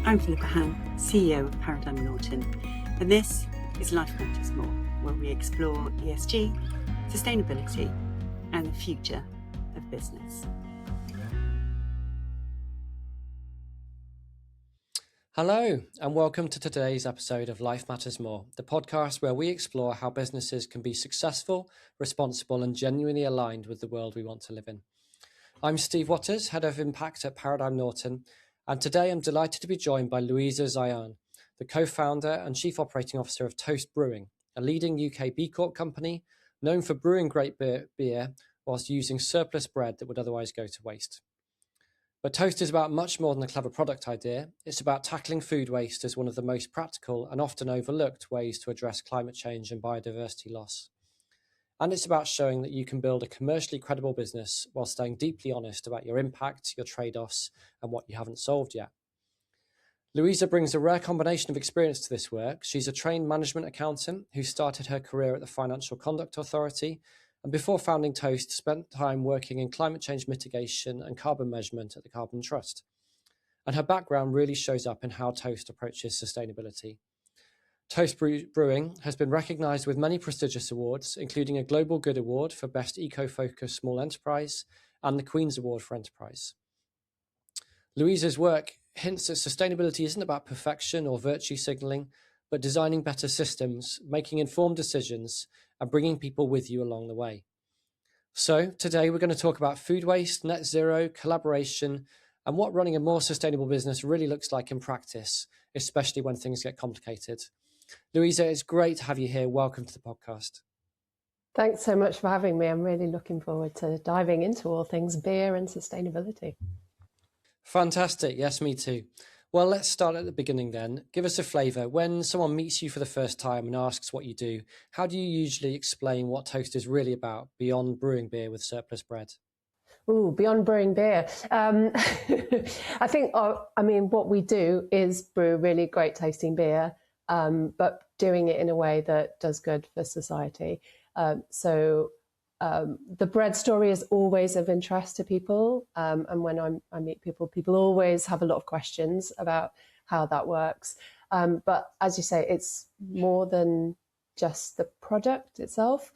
I'm Philippa Han, CEO of Paradigm Norton, and this is Life Matters More, where we explore ESG, sustainability, and the future of business. Hello, and welcome to today's episode of Life Matters More, the podcast where we explore how businesses can be successful, responsible, and genuinely aligned with the world we want to live in. I'm Steve Waters, Head of Impact at Paradigm Norton, and today I'm delighted to be joined by Louisa Ziane, the co-founder and Chief Operating Officer of Toast Brewing, a leading UK B Corp company known for brewing great beer whilst using surplus bread that would otherwise go to waste. But Toast is about much more than a clever product idea. It's about tackling food waste as one of the most practical and often overlooked ways to address climate change and biodiversity loss. And it's about showing that you can build a commercially credible business while staying deeply honest about your impact, your trade-offs, and what you haven't solved yet. Louisa brings a rare combination of experience to this work. She's a trained management accountant who started her career at the Financial Conduct Authority, and before founding Toast, spent time working in climate change mitigation and carbon measurement at the Carbon Trust. And her background really shows up in how Toast approaches sustainability. Toast Brewing has been recognised with many prestigious awards, including a Global Good Award for Best Eco-Focused Small Enterprise and the Queen's Award for Enterprise. Louisa's work hints that sustainability isn't about perfection or virtue signalling, but designing better systems, making informed decisions, and bringing people with you along the way. So today we're going to talk about food waste, net zero, collaboration, and what running a more sustainable business really looks like in practice, especially when things get complicated. Louisa, it's great to have you here. Welcome to the podcast. Thanks so much for having me. I'm really looking forward to diving into all things beer and sustainability. Fantastic. Yes, me too. Well, let's start at the beginning then. Give us a flavour. When someone meets you for the first time and asks what you do, how do you usually explain what Toast is really about beyond brewing beer with surplus bread? Ooh, beyond brewing beer. I think, what we do is brew really great tasting beer, but doing it in a way that does good for society. The bread story is always of interest to people. And when I meet people always have a lot of questions about how that works. But as you say, it's more than just the product itself.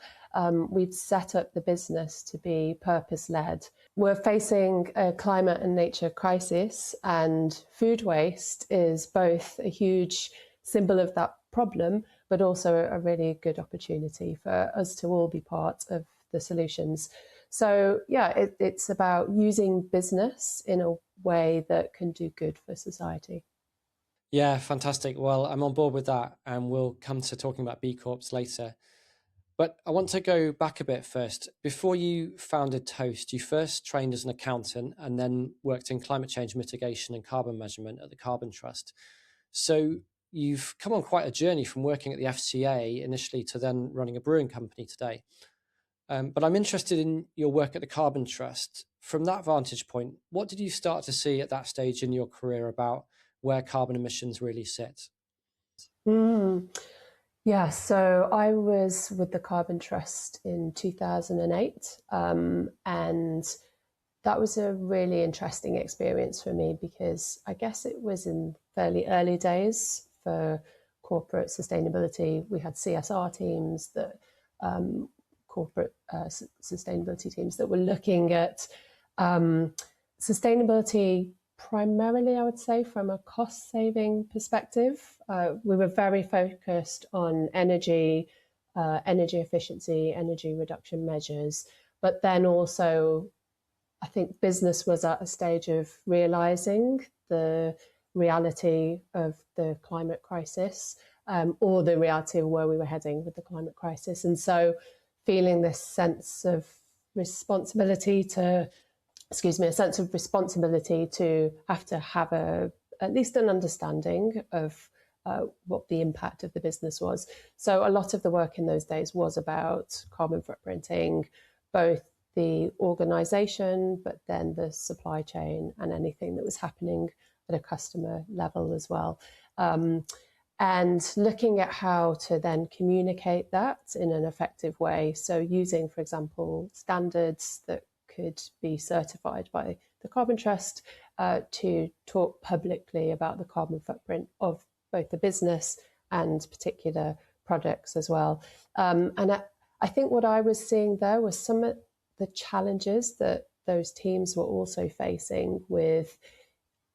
We've set up the business to be purpose-led. We're facing a climate and nature crisis, and food waste is both a huge symbol of that problem, but also a really good opportunity for us to all be part of the solutions. So it's about using business in a way that can do good for society. Yeah, fantastic. Well, I'm on board with that, and we'll come to talking about B Corps later. But I want to go back a bit first. Before you founded Toast, you first trained as an accountant and then worked in climate change mitigation and carbon measurement at the Carbon Trust. So you've come on quite a journey from working at the FCA initially to then running a brewing company today. But I'm interested in your work at the Carbon Trust. From that vantage point, what did you start to see at that stage in your career about where carbon emissions really sit? Yeah, so I was with the Carbon Trust in 2008, and that was a really interesting experience for me because I guess it was in fairly early days for corporate sustainability. We had CSR teams that corporate sustainability teams that were looking at sustainability primarily, I would say, from a cost-saving perspective. We were very focused on energy efficiency, energy reduction measures, but then also I think business was at a stage of realising the reality of the climate crisis, or the reality of where we were heading with the climate crisis. And so feeling this sense of responsibility to have to have at least an understanding of what the impact of the business was. So a lot of the work in those days was about carbon footprinting, both the organisation, but then the supply chain and anything that was happening at a customer level as well. And looking at how to then communicate that in an effective way. So using, for example, standards that could be certified by the Carbon Trust to talk publicly about the carbon footprint of both the business and particular products as well. And I think what I was seeing there was some of the challenges that those teams were also facing with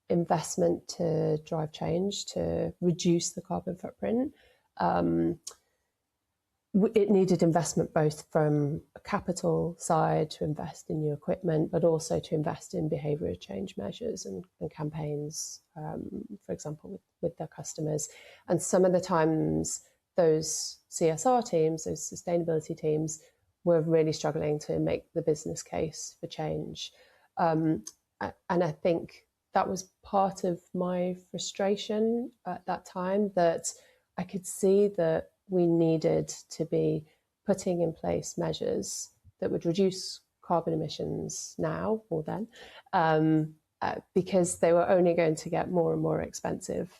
investment to drive change, to reduce the carbon footprint. It needed investment both from a capital side to invest in new equipment, but also to invest in behaviour change measures and campaigns, for example, with their customers. And some of the times those CSR teams, those sustainability teams, were really struggling to make the business case for change. And I think that was part of my frustration at that time, that I could see that we needed to be putting in place measures that would reduce carbon emissions now or then, because they were only going to get more and more expensive,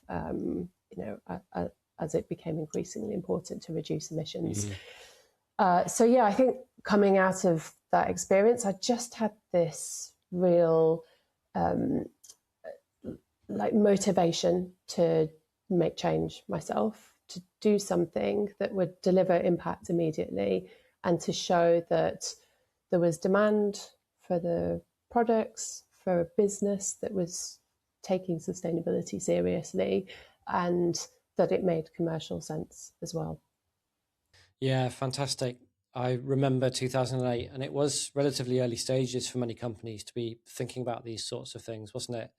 as it became increasingly important to reduce emissions. So yeah, I think coming out of that experience, I just had this real motivation to make change myself, to do something that would deliver impact immediately, and to show that there was demand for the products, for a business that was taking sustainability seriously, and that it made commercial sense as well. Yeah, fantastic. I remember 2008, and it was relatively early stages for many companies to be thinking about these sorts of things, wasn't it?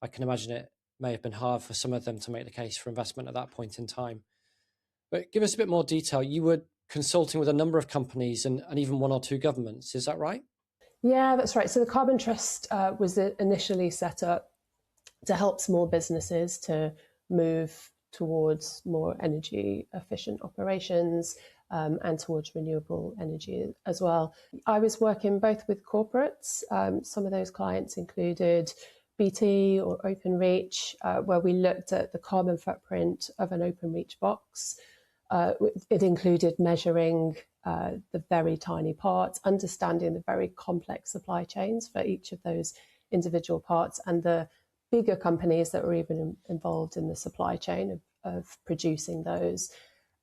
I can imagine it may have been hard for some of them to make the case for investment at that point in time. But give us a bit more detail. You were consulting with a number of companies and even one or two governments, is that right? Yeah, that's right. So the Carbon Trust was initially set up to help small businesses to move towards more energy efficient operations and towards renewable energy as well. I was working both with corporates. Some of those clients included BT or OpenReach, where we looked at the carbon footprint of an OpenReach box. It included measuring the very tiny parts, understanding the very complex supply chains for each of those individual parts, and the bigger companies that were even involved in the supply chain of producing those,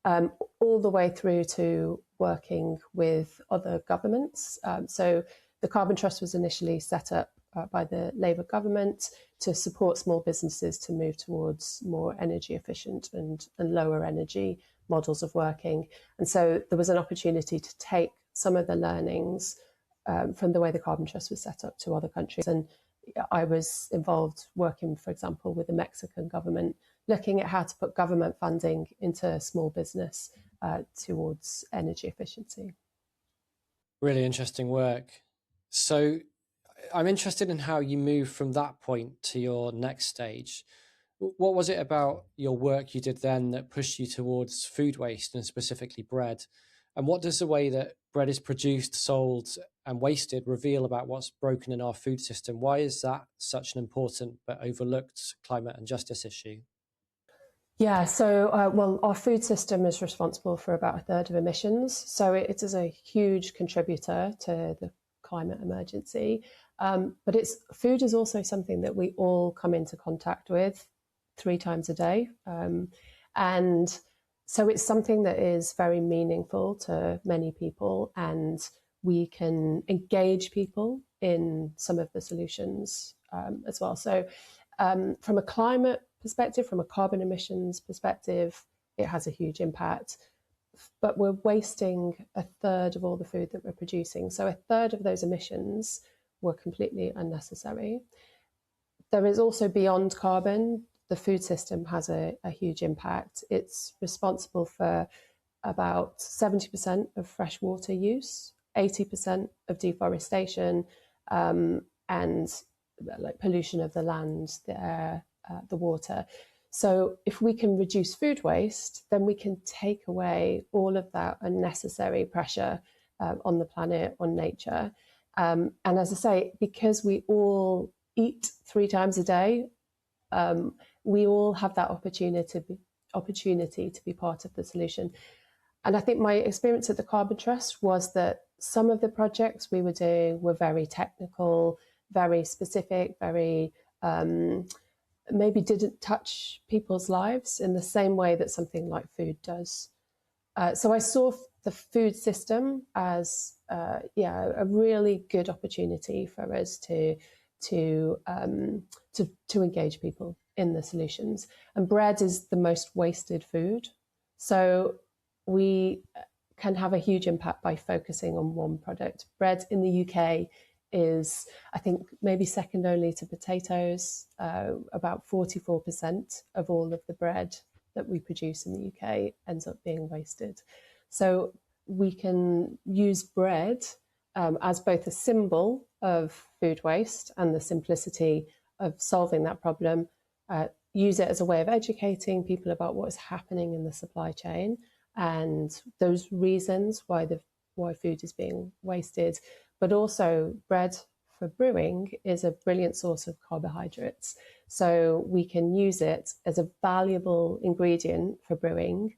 all the way through to working with other governments. So the Carbon Trust was initially set up by the Labour government to support small businesses to move towards more energy efficient and lower energy models of working. And so there was an opportunity to take some of the learnings from the way the Carbon Trust was set up to other countries. And I was involved working, for example, with the Mexican government, looking at how to put government funding into small business towards energy efficiency. Really interesting work. So I'm interested in how you move from that point to your next stage. What was it about your work you did then that pushed you towards food waste and specifically bread? And what does the way that bread is produced, sold and wasted reveal about what's broken in our food system? Why is that such an important but overlooked climate and justice issue? Yeah, so our food system is responsible for about a third of emissions. So it is a huge contributor to the climate emergency. But food is also something that we all come into contact with 3 times a day. And so it's something that is very meaningful to many people, and we can engage people in some of the solutions as well. So from a climate perspective, from a carbon emissions perspective, it has a huge impact. But we're wasting a third of all the food that we're producing. So a third of those emissions were completely unnecessary. There is also beyond carbon, the food system has a huge impact. It's responsible for about 70% of freshwater use, 80% of deforestation, and pollution of the land, the air, the water. So if we can reduce food waste, then we can take away all of that unnecessary pressure on the planet, on nature. And as I say, because we all eat 3 times a day, we all have that opportunity to be part of the solution. And I think my experience at the Carbon Trust was that some of the projects we were doing were very technical. very specific, very maybe didn't touch people's lives in the same way that something like food does. So I saw the food system as a really good opportunity for us to engage people in the solutions. And bread is the most wasted food, so we can have a huge impact by focusing on one product. Bread in the UK is, I think, maybe second only to potatoes. About 44% of all of the bread that we produce in the UK ends up being wasted. So we can use bread as both a symbol of food waste and the simplicity of solving that problem, use it as a way of educating people about what is happening in the supply chain and those reasons why food is being wasted. But also, bread for brewing is a brilliant source of carbohydrates. So we can use it as a valuable ingredient for brewing.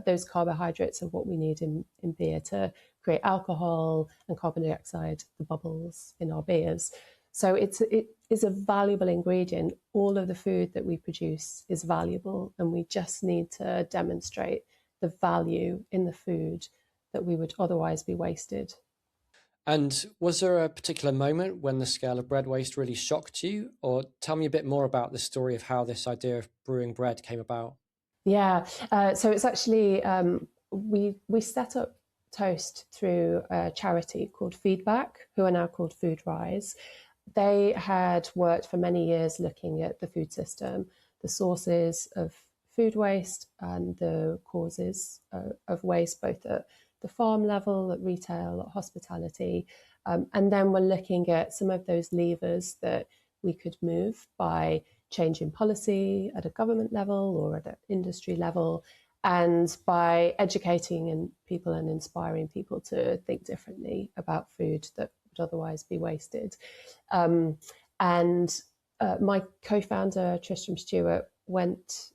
Those carbohydrates are what we need in beer to create alcohol and carbon dioxide, the bubbles in our beers. So it is a valuable ingredient. All of the food that we produce is valuable, and we just need to demonstrate the value in the food that we would otherwise be wasted. And was there a particular moment when the scale of bread waste really shocked you? Or tell me a bit more about the story of how this idea of brewing bread came about. Yeah, so it's actually, we set up Toast through a charity called Feedback, who are now called Food Rise. They had worked for many years looking at the food system, the sources of food waste and the causes of waste, both at the farm level, at retail, at hospitality. And then we're looking at some of those levers that we could move by changing policy at a government level or at an industry level, and by educating people and inspiring people to think differently about food that would otherwise be wasted. And my co-founder, Tristram Stewart, went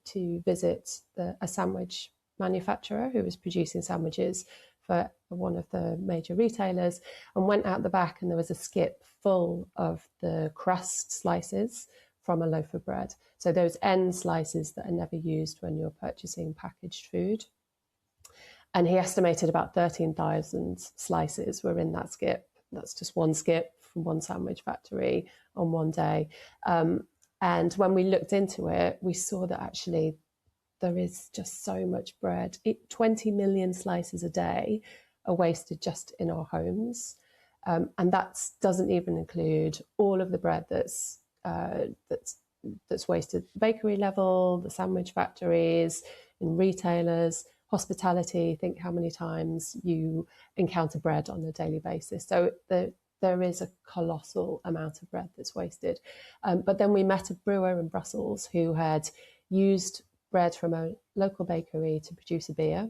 to visit a sandwich manufacturer who was producing sandwiches for one of the major retailers, and went out the back, and there was a skip full of the crust slices from a loaf of bread. So those end slices that are never used when you're purchasing packaged food. And he estimated about 13,000 slices were in that skip. That's just one skip from one sandwich factory on one day. And when we looked into it, we saw that actually there is just so much bread. 20 million slices a day are wasted just in our homes. And that doesn't even include all of the bread that's wasted at the bakery level, the sandwich factories, in retailers, hospitality. Think how many times you encounter bread on a daily basis. So there is a colossal amount of bread that's wasted. But then we met a brewer in Brussels who had used bread from a local bakery to produce a beer.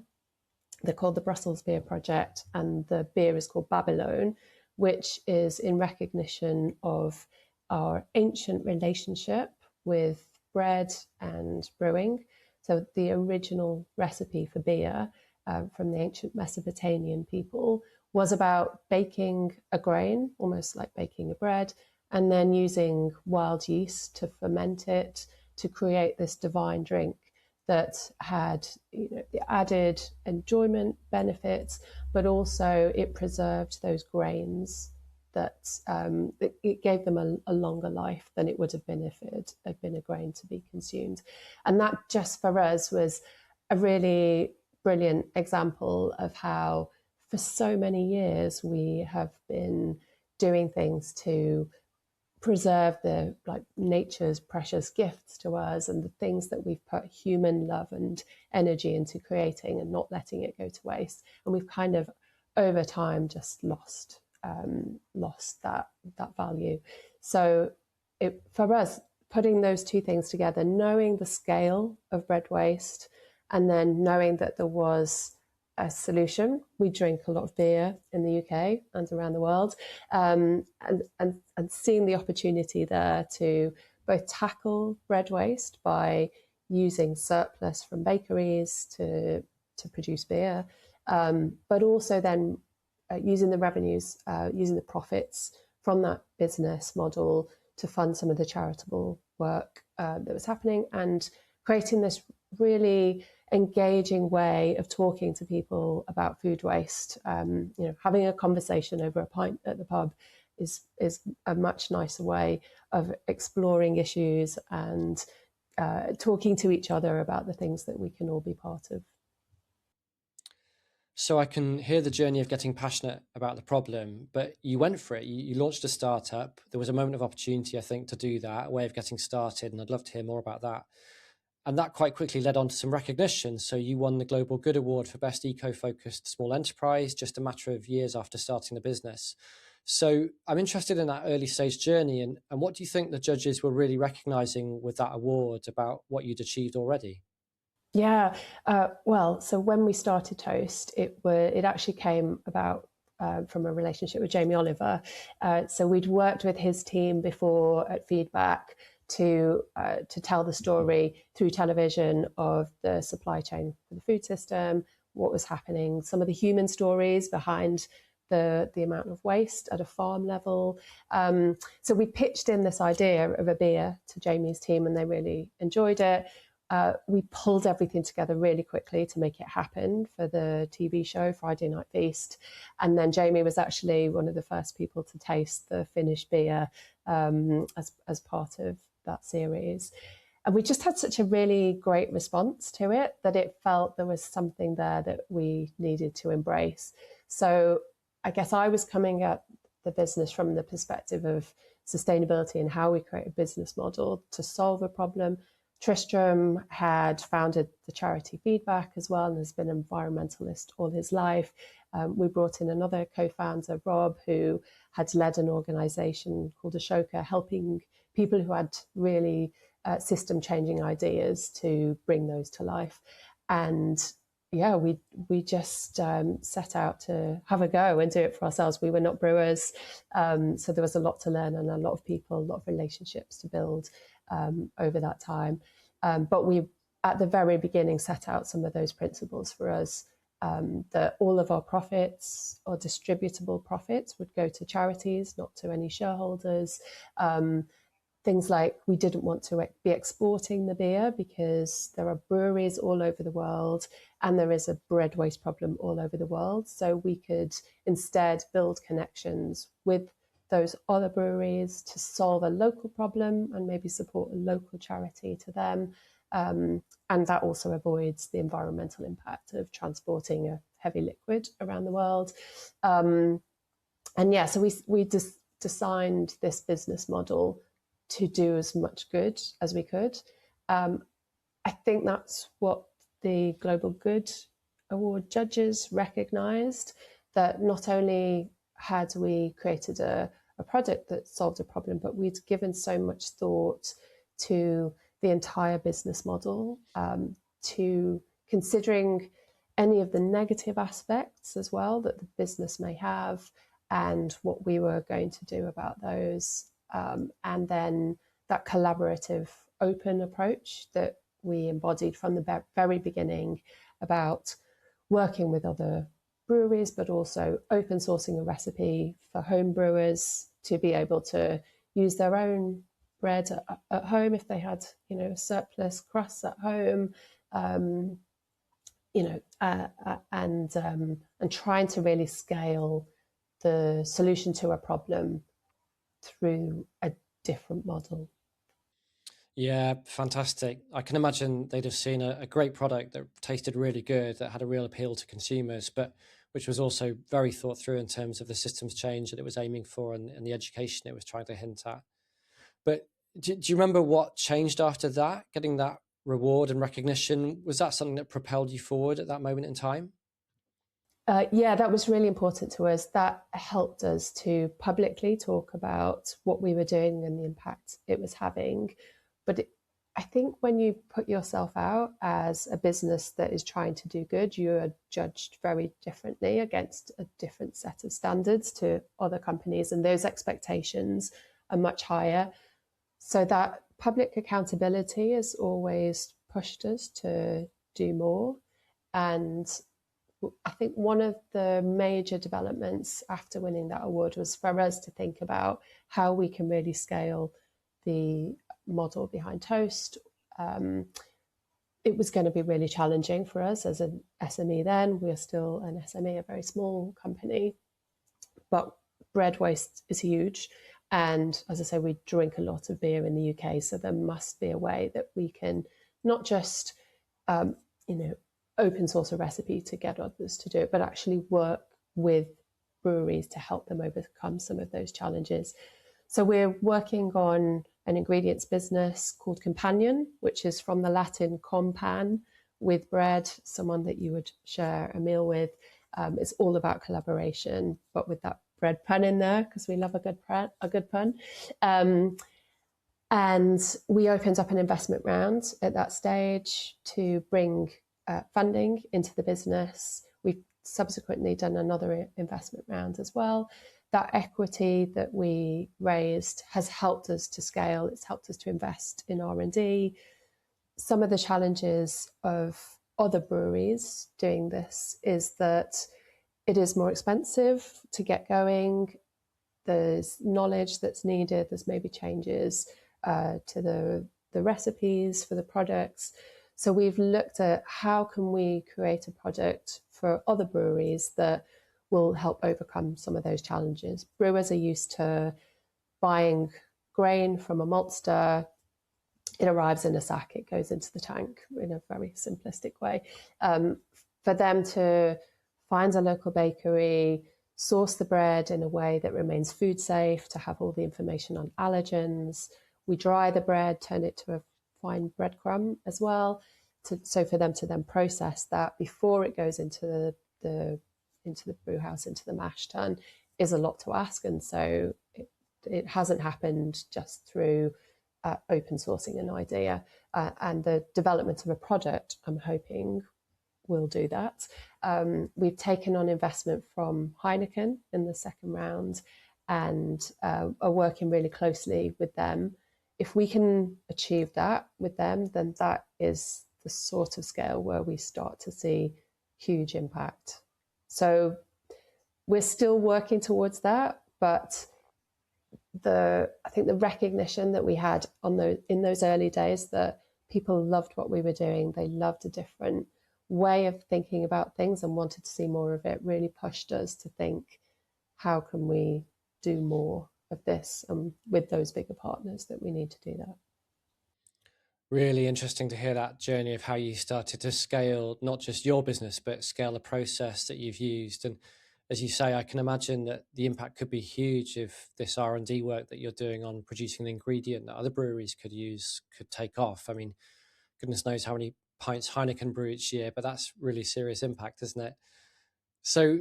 They're called the Brussels Beer Project, and the beer is called Babylone, which is in recognition of our ancient relationship with bread and brewing. So the original recipe for beer from the ancient Mesopotamian people was about baking a grain, almost like baking a bread, and then using wild yeast to ferment it to create this divine drink that had added enjoyment benefits, but also it preserved those grains that it gave them a longer life than it would have been if it had been a grain to be consumed. And that just for us was a really brilliant example of how for so many years we have been doing things to preserve the nature's precious gifts to us and the things that we've put human love and energy into creating and not letting it go to waste. And we've kind of over time just lost that value. So for us, putting those two things together, knowing the scale of bread waste and then knowing that there was a solution. We drink a lot of beer in the UK and around the world, and seeing the opportunity there to both tackle bread waste by using surplus from bakeries to produce beer, but also then using the revenues, using the profits from that business model to fund some of the charitable work that was happening, and creating this really engaging way of talking to people about food waste. Having a conversation over a pint at the pub is a much nicer way of exploring issues and talking to each other about the things that we can all be part of. So I can hear the journey of getting passionate about the problem, but you went for it. You launched a startup. There was a moment of opportunity, I think, to do that, a way of getting started, and I'd love to hear more about that. And that quite quickly led on to some recognition. So you won the Global Good Award for Best Eco-Focused Small Enterprise just a matter of years after starting the business. So I'm interested in that early stage journey, and what do you think the judges were really recognizing with that award about what you'd achieved already? Yeah, so when we started Toast, it actually came about from a relationship with Jamie Oliver. So we'd worked with his team before at Feedback to tell the story through television of the supply chain for the food system, what was happening, some of the human stories behind the amount of waste at a farm level. So we pitched in this idea of a beer to Jamie's team, and they really enjoyed it. We pulled everything together really quickly to make it happen for the TV show Friday Night Feast. And then Jamie was actually one of the first people to taste the finished beer as part of that series. And we just had such a really great response to it that it felt there was something there that we needed to embrace. So I guess I was coming at the business from the perspective of sustainability and how we create a business model to solve a problem. Tristram had founded the charity Feedback as well and has been an environmentalist all his life. We brought in another co-founder, Rob, who had led an organisation called Ashoka, helping people who had really system-changing ideas to bring those to life. And yeah, we just set out to have a go and do it for ourselves. We were not brewers, so there was a lot to learn and a lot of people, a lot of relationships to build over that time. But we, at the very beginning, set out some of those principles for us, that all of our profits or distributable profits would go to charities, not to any shareholders. Things like we didn't want to be exporting the beer because there are breweries all over the world and there is a bread waste problem all over the world. So we could instead build connections with those other breweries to solve a local problem and maybe support a local charity to them. And that also avoids the environmental impact of transporting a heavy liquid around the world. So we just designed this business model to do as much good as we could. I think that's what the Global Good Award judges recognised, that not only had we created a product that solved a problem, but we'd given so much thought to the entire business model, to considering any of the negative aspects as well that the business may have and what we were going to do about those. And then that collaborative, open approach that we embodied from the very beginning about working with other breweries, but also open sourcing a recipe for home brewers to be able to use their own bread at home if they had, surplus crusts at home, and trying to really scale the solution to a problem through a different model. Yeah, fantastic. I can imagine they'd have seen a great product that tasted really good, that had a real appeal to consumers, but which was also very thought through in terms of the systems change that it was aiming for and the education it was trying to hint at. But do you remember what changed after that, getting that reward and recognition? Was that something that propelled you forward at that moment in time? Yeah, that was really important to us. That helped us to publicly talk about what we were doing and the impact it was having. But I think when you put yourself out as a business that is trying to do good, you are judged very differently against a different set of standards to other companies, and those expectations are much higher. So that public accountability has always pushed us to do more. And I think one of the major developments after winning that award was for us to think about how we can really scale the model behind Toast. It was going to be really challenging for us as an SME then. We are still an SME, a very small company, but bread waste is huge. And as I say, we drink a lot of beer in the UK, so there must be a way that we can not just, open source a recipe to get others to do it, but actually work with breweries to help them overcome some of those challenges. So we're working on an ingredients business called Companion, which is from the Latin compan, with bread, someone that you would share a meal with. It's all about collaboration, but with that bread pun in there, because we love a good pun. And we opened up an investment round at that stage to bring funding into the business. We've subsequently done another investment round as well. That equity that we raised has helped us to scale. It's helped us to invest in R&D. Some of the challenges of other breweries doing this is that it is more expensive to get going. There's knowledge that's needed. There's maybe changes to the recipes for the products. So we've looked at how can we create a product for other breweries that will help overcome some of those challenges. Brewers are used to buying grain from a maltster. It arrives in a sack, it goes into the tank in a very simplistic way. For them to find a local bakery, source the bread in a way that remains food safe, to have all the information on allergens. We dry the bread, turn it to a fine breadcrumb as well, so for them to then process that before it goes into the brew house, into the mash tun, is a lot to ask. And so it hasn't happened just through open sourcing an idea. And the development of a product, I'm hoping, will do that. We've taken on investment from Heineken in the second round and are working really closely with them. If we can achieve that with them, then that is the sort of scale where we start to see huge impact. So we're still working towards that, but I think the recognition that we had in those early days, that people loved what we were doing, they loved a different way of thinking about things and wanted to see more of it, really pushed us to think, how can we do more of this? And with those bigger partners, that we need to do that. Really interesting to hear that journey of how you started to scale not just your business, but scale the process that you've used. And as you say, I can imagine that the impact could be huge if this R&D work that you're doing on producing an ingredient that other breweries could use could take off. I mean, goodness knows how many pints Heineken brew each year, but that's really serious impact, isn't it? So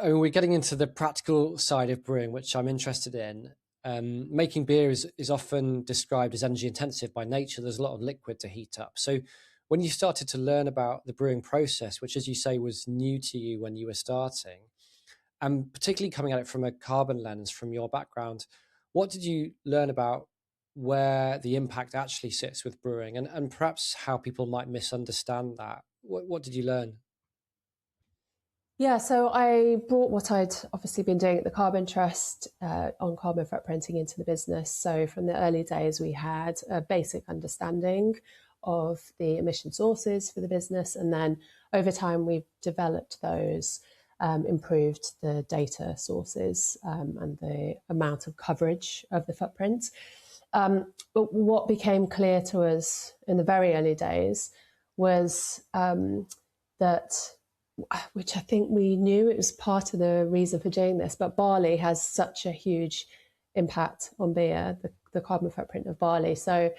we're getting into the practical side of brewing, which I'm interested in. Making beer is often described as energy intensive by nature. There's a lot of liquid to heat up. So when you started to learn about the brewing process, which, as you say, was new to you when you were starting, and particularly coming at it from a carbon lens from your background, what did you learn about where the impact actually sits with brewing, and perhaps how people might misunderstand that? What did you learn? Yeah, so I brought what I'd obviously been doing at the Carbon Trust on carbon footprinting into the business. So from the early days, we had a basic understanding of the emission sources for the business. And then over time, we've developed those, improved the data sources and the amount of coverage of the footprint. But what became clear to us in the very early days was that, which I think we knew, it was part of the reason for doing this, but barley has such a huge impact on beer, the carbon footprint of barley. So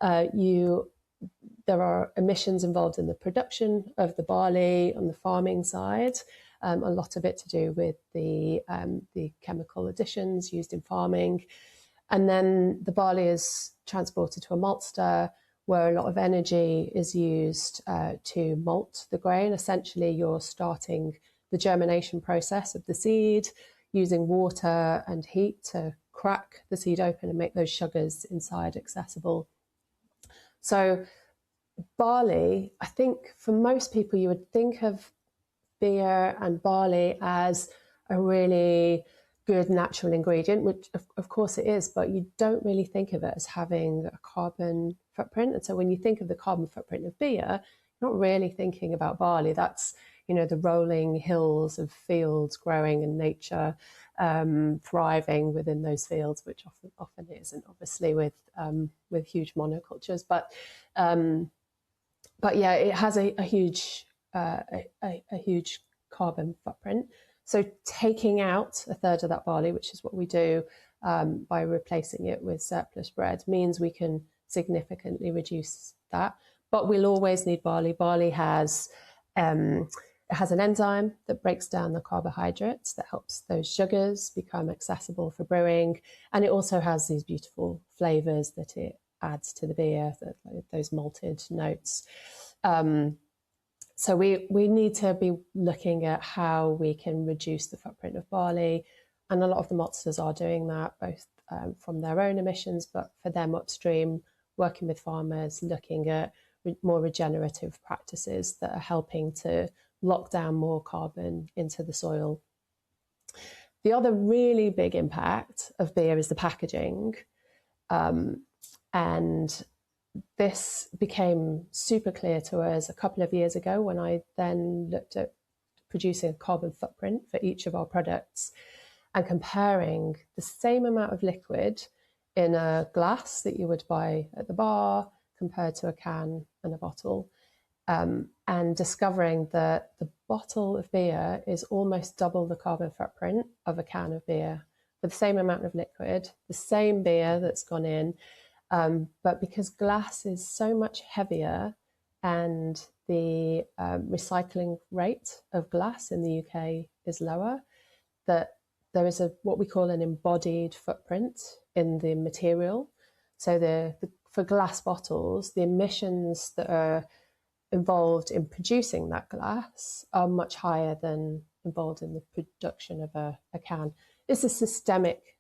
there are emissions involved in the production of the barley on the farming side, a lot of it to do with the chemical additions used in farming. And then the barley is transported to a maltster, where a lot of energy is used to malt the grain. Essentially, you're starting the germination process of the seed using water and heat to crack the seed open and make those sugars inside accessible. So barley, I think for most people, you would think of beer and barley as a really good natural ingredient, which of course it is, but you don't really think of it as having a carbon footprint. And so when you think of the carbon footprint of beer, you're not really thinking about barley. That's, the rolling hills of fields growing and nature thriving within those fields, which often isn't, obviously, with huge monocultures. But yeah, it has a huge carbon footprint. So taking out a third of that barley, which is what we do by replacing it with surplus bread, means we can significantly reduce that. But we'll always need barley. Barley has it has an enzyme that breaks down the carbohydrates that helps those sugars become accessible for brewing. And it also has these beautiful flavours that it adds to the beer, those malted notes. So we need to be looking at how we can reduce the footprint of barley. And a lot of the maltsters are doing that, both from their own emissions, but for them upstream, working with farmers, looking at more regenerative practices that are helping to lock down more carbon into the soil. The other really big impact of beer is the packaging. And this became super clear to us a couple of years ago when I then looked at producing a carbon footprint for each of our products and comparing the same amount of liquid in a glass that you would buy at the bar compared to a can and a bottle, and discovering that the bottle of beer is almost double the carbon footprint of a can of beer for the same amount of liquid, the same beer that's gone in. But because glass is so much heavier and the recycling rate of glass in the UK is lower, that there is what we call an embodied footprint in the material. So for glass bottles, the emissions that are involved in producing that glass are much higher than involved in the production of a can. It's a systemic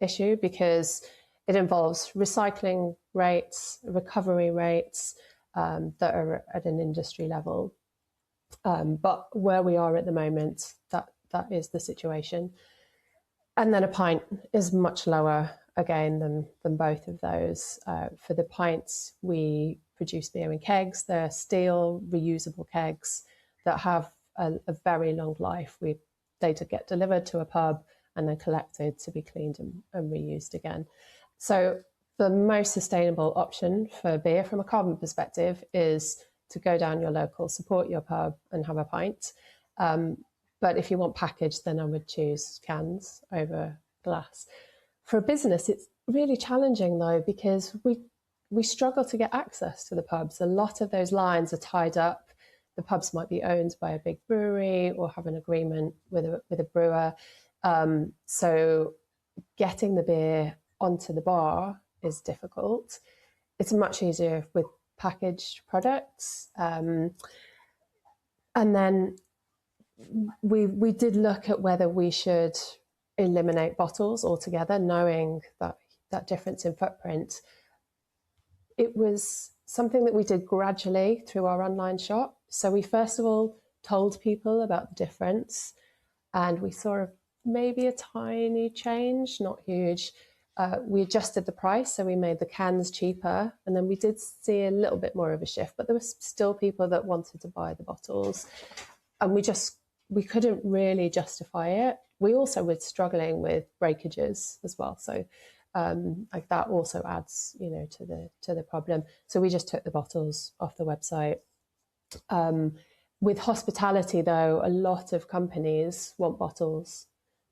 issue because it involves recycling rates, recovery rates that are at an industry level. But where we are at the moment, that is the situation. And then a pint is much lower again than both of those. For the pints, we produce beer in kegs. They're steel reusable kegs that have a very long life. They get delivered to a pub and then collected to be cleaned and reused again. So the most sustainable option for beer from a carbon perspective is to go down your local, support your pub and have a pint. But if you want packaged, then I would choose cans over glass. For a business, it's really challenging though, because we struggle to get access to the pubs. A lot of those lines are tied up. The pubs might be owned by a big brewery or have an agreement with a brewer. So getting the beer onto the bar is difficult. It's much easier with packaged products. And then we did look at whether we should eliminate bottles altogether, knowing that difference in footprint. It was something that we did gradually through our online shop. So we first of all told people about the difference, and we saw maybe a tiny change, not huge. We adjusted the price, so we made the cans cheaper, and then we did see a little bit more of a shift, but there were still people that wanted to buy the bottles, and we couldn't really justify it. We also were struggling with breakages as well, so like that also adds, to the problem. So we just took the bottles off the website. With hospitality, though, a lot of companies want bottles.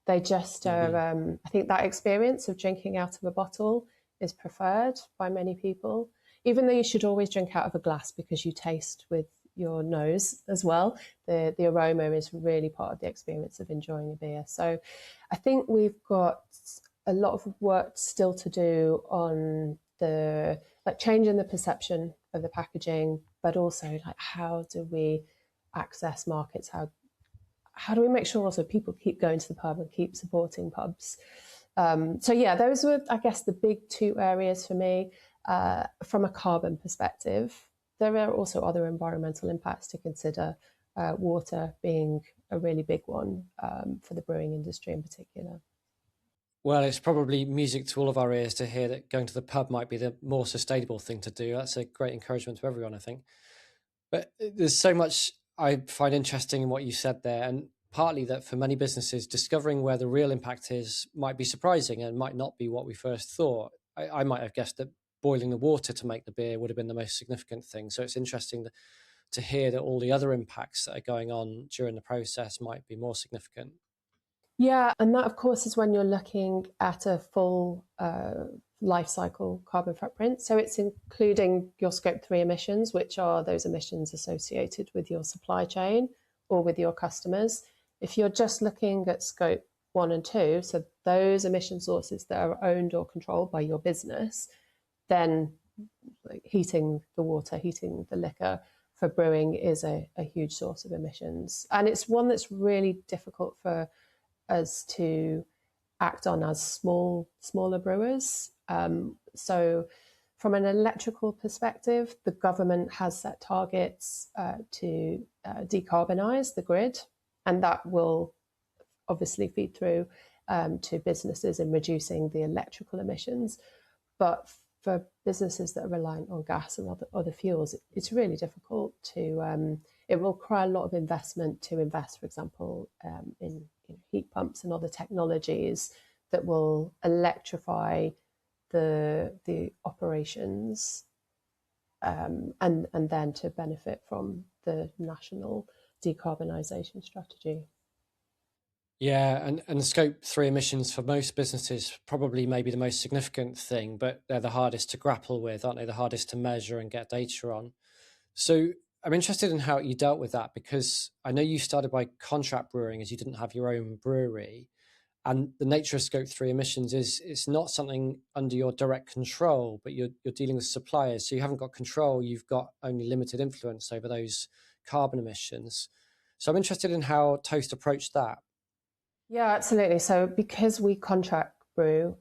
They just are, I think that experience of drinking out of a bottle is preferred by many people, even though you should always drink out of a glass because you taste with your nose as well. The aroma is really part of the experience of enjoying a beer. So I think we've got a lot of work still to do on changing the perception of the packaging, but also how do we access markets? How do we make sure also people keep going to the pub and keep supporting pubs? So yeah, those were, I guess, the big two areas for me from a carbon perspective. There are also other environmental impacts to consider, water being a really big one for the brewing industry in particular. Well, it's probably music to all of our ears to hear that going to the pub might be the more sustainable thing to do. That's a great encouragement to everyone, I think. But there's so much I find interesting in what you said there, and partly that for many businesses, discovering where the real impact is might be surprising and might not be what we first thought. I might have guessed that boiling the water to make the beer would have been the most significant thing. So it's interesting to hear that all the other impacts that are going on during the process might be more significant. Yeah, and that, of course, is when you're looking at a full life cycle carbon footprint. So it's including your scope 3 emissions, which are those emissions associated with your supply chain or with your customers. If you're just looking at scope 1 and 2, so those emission sources that are owned or controlled by your business, then like heating the water, heating the liquor for brewing is a huge source of emissions. And it's one that's really difficult for us to act on as smaller brewers. So from an electrical perspective, the government has set targets to decarbonise the grid, and that will obviously feed through to businesses in reducing the electrical emissions. But for businesses that are reliant on gas and other fuels, it's really difficult to, it will require a lot of investment to invest, for example, in heat pumps and other technologies that will electrify the operations and then to benefit from the national decarbonisation strategy. Yeah, and scope 3 emissions for most businesses probably maybe the most significant thing, but they're the hardest to grapple with, aren't they? The hardest to measure and get data on. So I'm interested in how you dealt with that, because I know you started by contract brewing as you didn't have your own brewery. And the nature of scope 3 emissions is it's not something under your direct control, but you're dealing with suppliers. So you haven't got control, you've got only limited influence over those carbon emissions. So I'm interested in how Toast approached that. Yeah, absolutely. So because we contract brew,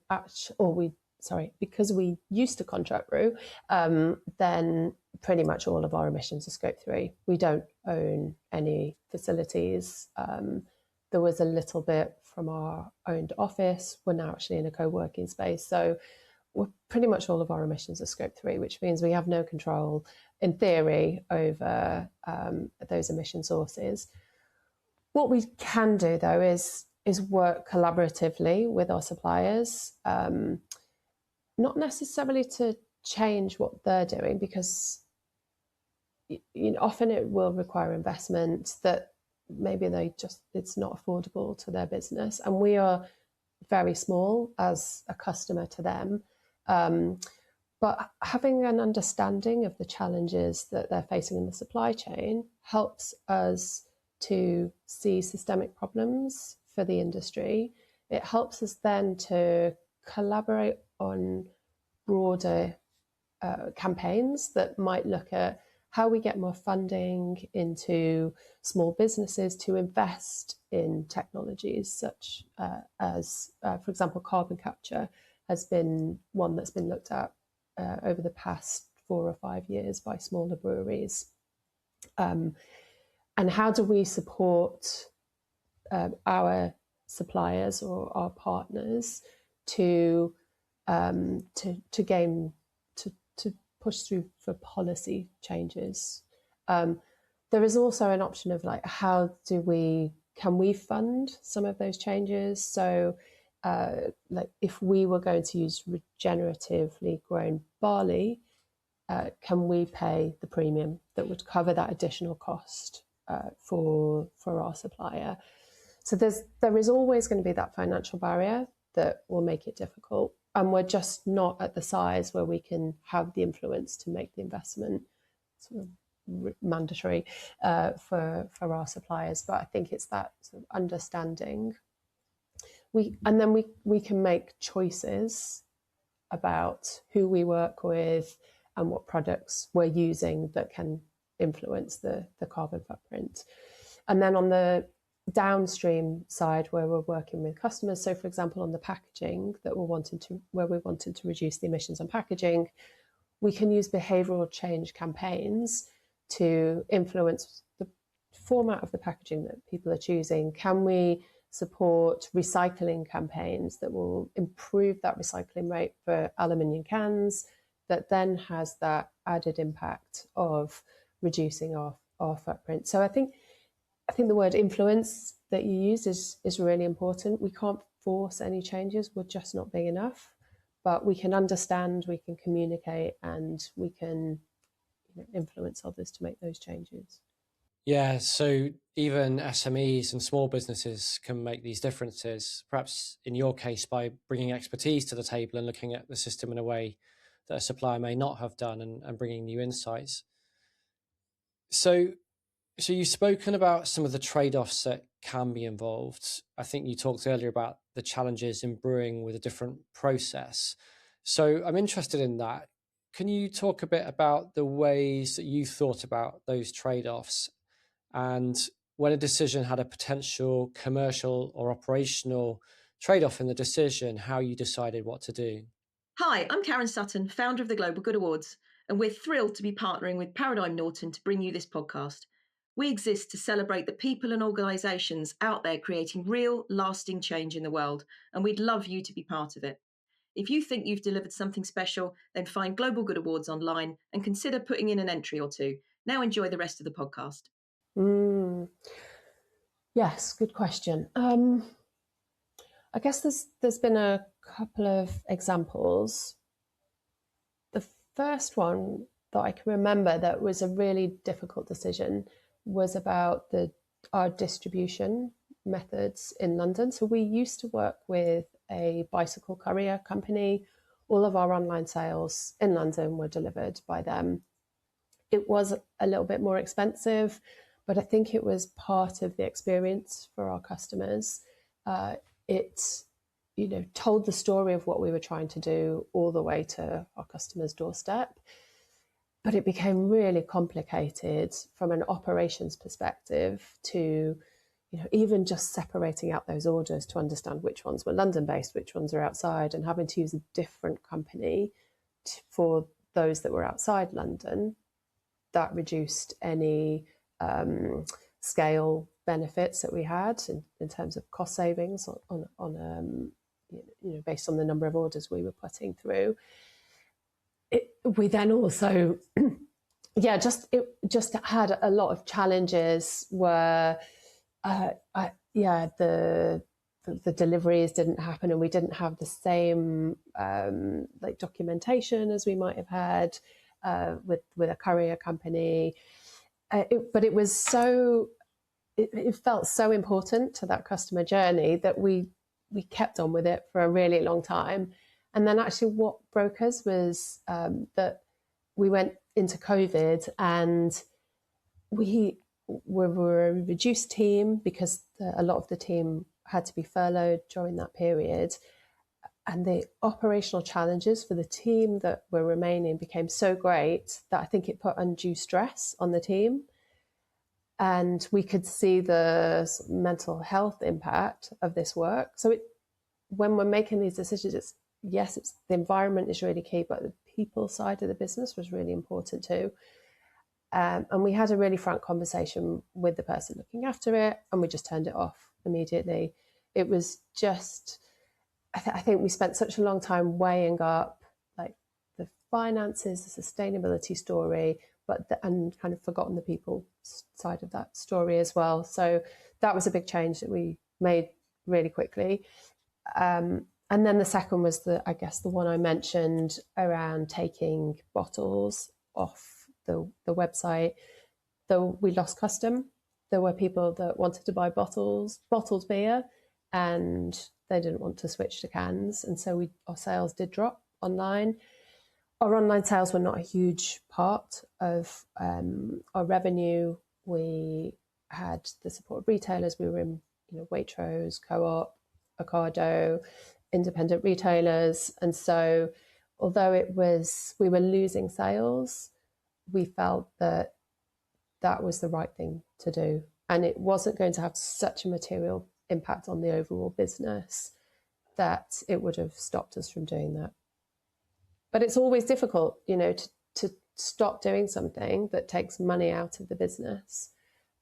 because we used to contract brew, then pretty much all of our emissions are scope 3. We don't own any facilities. There was a little bit from our owned office. We're now actually in a co-working space. So pretty much all of our emissions are scope 3, which means we have no control, in theory, over those emission sources. What we can do, though, is work collaboratively with our suppliers, not necessarily to change what they're doing, because often it will require investment that maybe it's not affordable to their business. And we are very small as a customer to them. But having an understanding of the challenges that they're facing in the supply chain helps us to see systemic problems for the industry. It helps us then to collaborate on broader campaigns that might look at how we get more funding into small businesses to invest in technologies such as, for example, carbon capture has been one that's been looked at over the past 4 or 5 years by smaller breweries. And how do we support our suppliers or our partners to push through for policy changes? There is also an option of can we fund some of those changes? So like if we were going to use regeneratively grown barley, can we pay the premium that would cover that additional cost for our supplier? So there is always going to be that financial barrier that will make it difficult. And we're just not at the size where we can have the influence to make the investment sort of mandatory for our suppliers. But I think it's that sort of understanding. We can make choices about who we work with and what products we're using that can influence the carbon footprint. And then on the downstream side, where we're working with customers, so for example on the packaging where we wanted to reduce the emissions on packaging, we can use behavioural change campaigns to influence the format of the packaging that people are choosing? Can we support recycling campaigns that will improve that recycling rate for aluminium cans, that then has that added impact of reducing our footprint? So I think the word influence that you use is really important. We can't force any changes. We're just not big enough, but we can understand, we can communicate, and we can influence others to make those changes. Yeah, so even SMEs and small businesses can make these differences, perhaps in your case by bringing expertise to the table and looking at the system in a way that a supplier may not have done, and bringing new insights. So you've spoken about some of the trade-offs that can be involved. I think you talked earlier about the challenges in brewing with a different process. So I'm interested in that. Can you talk a bit about the ways that you thought about those trade-offs, and when a decision had a potential commercial or operational trade-off in the decision, how you decided what to do? Hi, I'm Karen Sutton, founder of the Global Good Awards, and we're thrilled to be partnering with Paradigm Norton to bring you this podcast. We exist to celebrate the people and organisations out there creating real, lasting change in the world, and we'd love you to be part of it. If you think you've delivered something special, then find Global Good Awards online and consider putting in an entry or two. Now enjoy the rest of the podcast. Yes, good question. I guess there's been a couple of examples. The first one that I can remember that was a really difficult decision was about our distribution methods in London. So we used to work with a bicycle courier company. All of our online sales in London were delivered by them. It was a little bit more expensive, but I think it was part of the experience for our customers. It told the story of what we were trying to do all the way to our customers' doorstep. But it became really complicated from an operations perspective to, even just separating out those orders to understand which ones were London-based, which ones are outside, and having to use a different company for those that were outside London. That reduced any scale benefits that we had in terms of cost savings on based on the number of orders we were putting through. We then also, it just had a lot of challenges where, the deliveries didn't happen, and we didn't have the same documentation as we might have had with a courier company. But it was it felt so important to that customer journey that we kept on with it for a really long time. And then actually what broke us was that we went into COVID, and we were a reduced team because a lot of the team had to be furloughed during that period. And the operational challenges for the team that were remaining became so great that I think it put undue stress on the team. And we could see the mental health impact of this work. So when we're making these decisions, the environment is really key, but the people side of the business was really important too. And we had a really frank conversation with the person looking after it, and we just turned it off immediately. It was just, I think we spent such a long time weighing up like the finances, the sustainability story, and kind of forgotten the people side of that story as well. So that was a big change that we made really quickly. And then the second was the one I mentioned around taking bottles off the website. Though we lost custom, there were people that wanted to buy bottled beer, and they didn't want to switch to cans. And so our sales did drop online. Our online sales were not a huge part of our revenue. We had the support of retailers. We were in Waitrose, Co-op, Ocado, independent retailers. And so although we were losing sales, we felt that was the right thing to do. And it wasn't going to have such a material impact on the overall business that it would have stopped us from doing that. But it's always difficult, to stop doing something that takes money out of the business.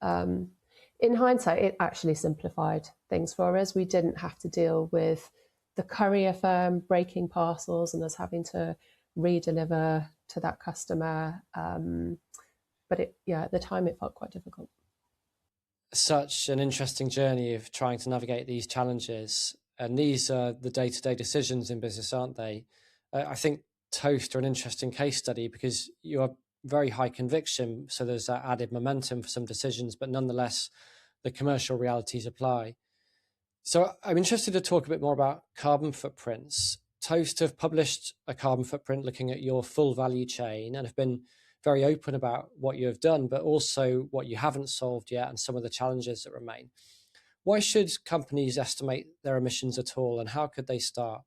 In hindsight, it actually simplified things for us. We didn't have to deal with the courier firm breaking parcels and us having to re-deliver to that customer. But at the time it felt quite difficult. Such an interesting journey of trying to navigate these challenges. And these are the day-to-day decisions in business, aren't they? I think Toast are an interesting case study because you are very high conviction. So there's that added momentum for some decisions, but nonetheless, the commercial realities apply. So I'm interested to talk a bit more about carbon footprints. Toast have published a carbon footprint looking at your full value chain and have been very open about what you have done, but also what you haven't solved yet and some of the challenges that remain. Why should companies estimate their emissions at all, and how could they start?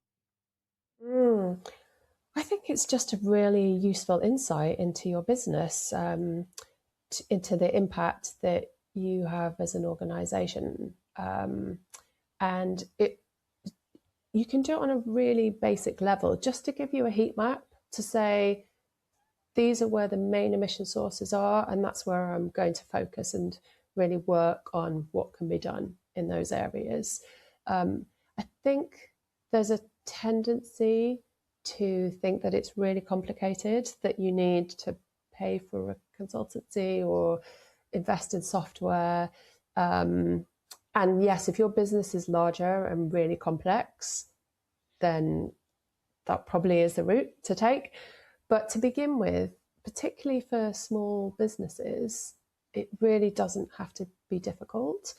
I think it's just a really useful insight into your business, into the impact that you have as an organization. And you can do it on a really basic level, just to give you a heat map to say, these are where the main emission sources are, and that's where I'm going to focus and really work on what can be done in those areas. I think there's a tendency to think that it's really complicated, that you need to pay for a consultancy or invest in software. And yes, if your business is larger and really complex, then that probably is the route to take. But to begin with, particularly for small businesses, it really doesn't have to be difficult.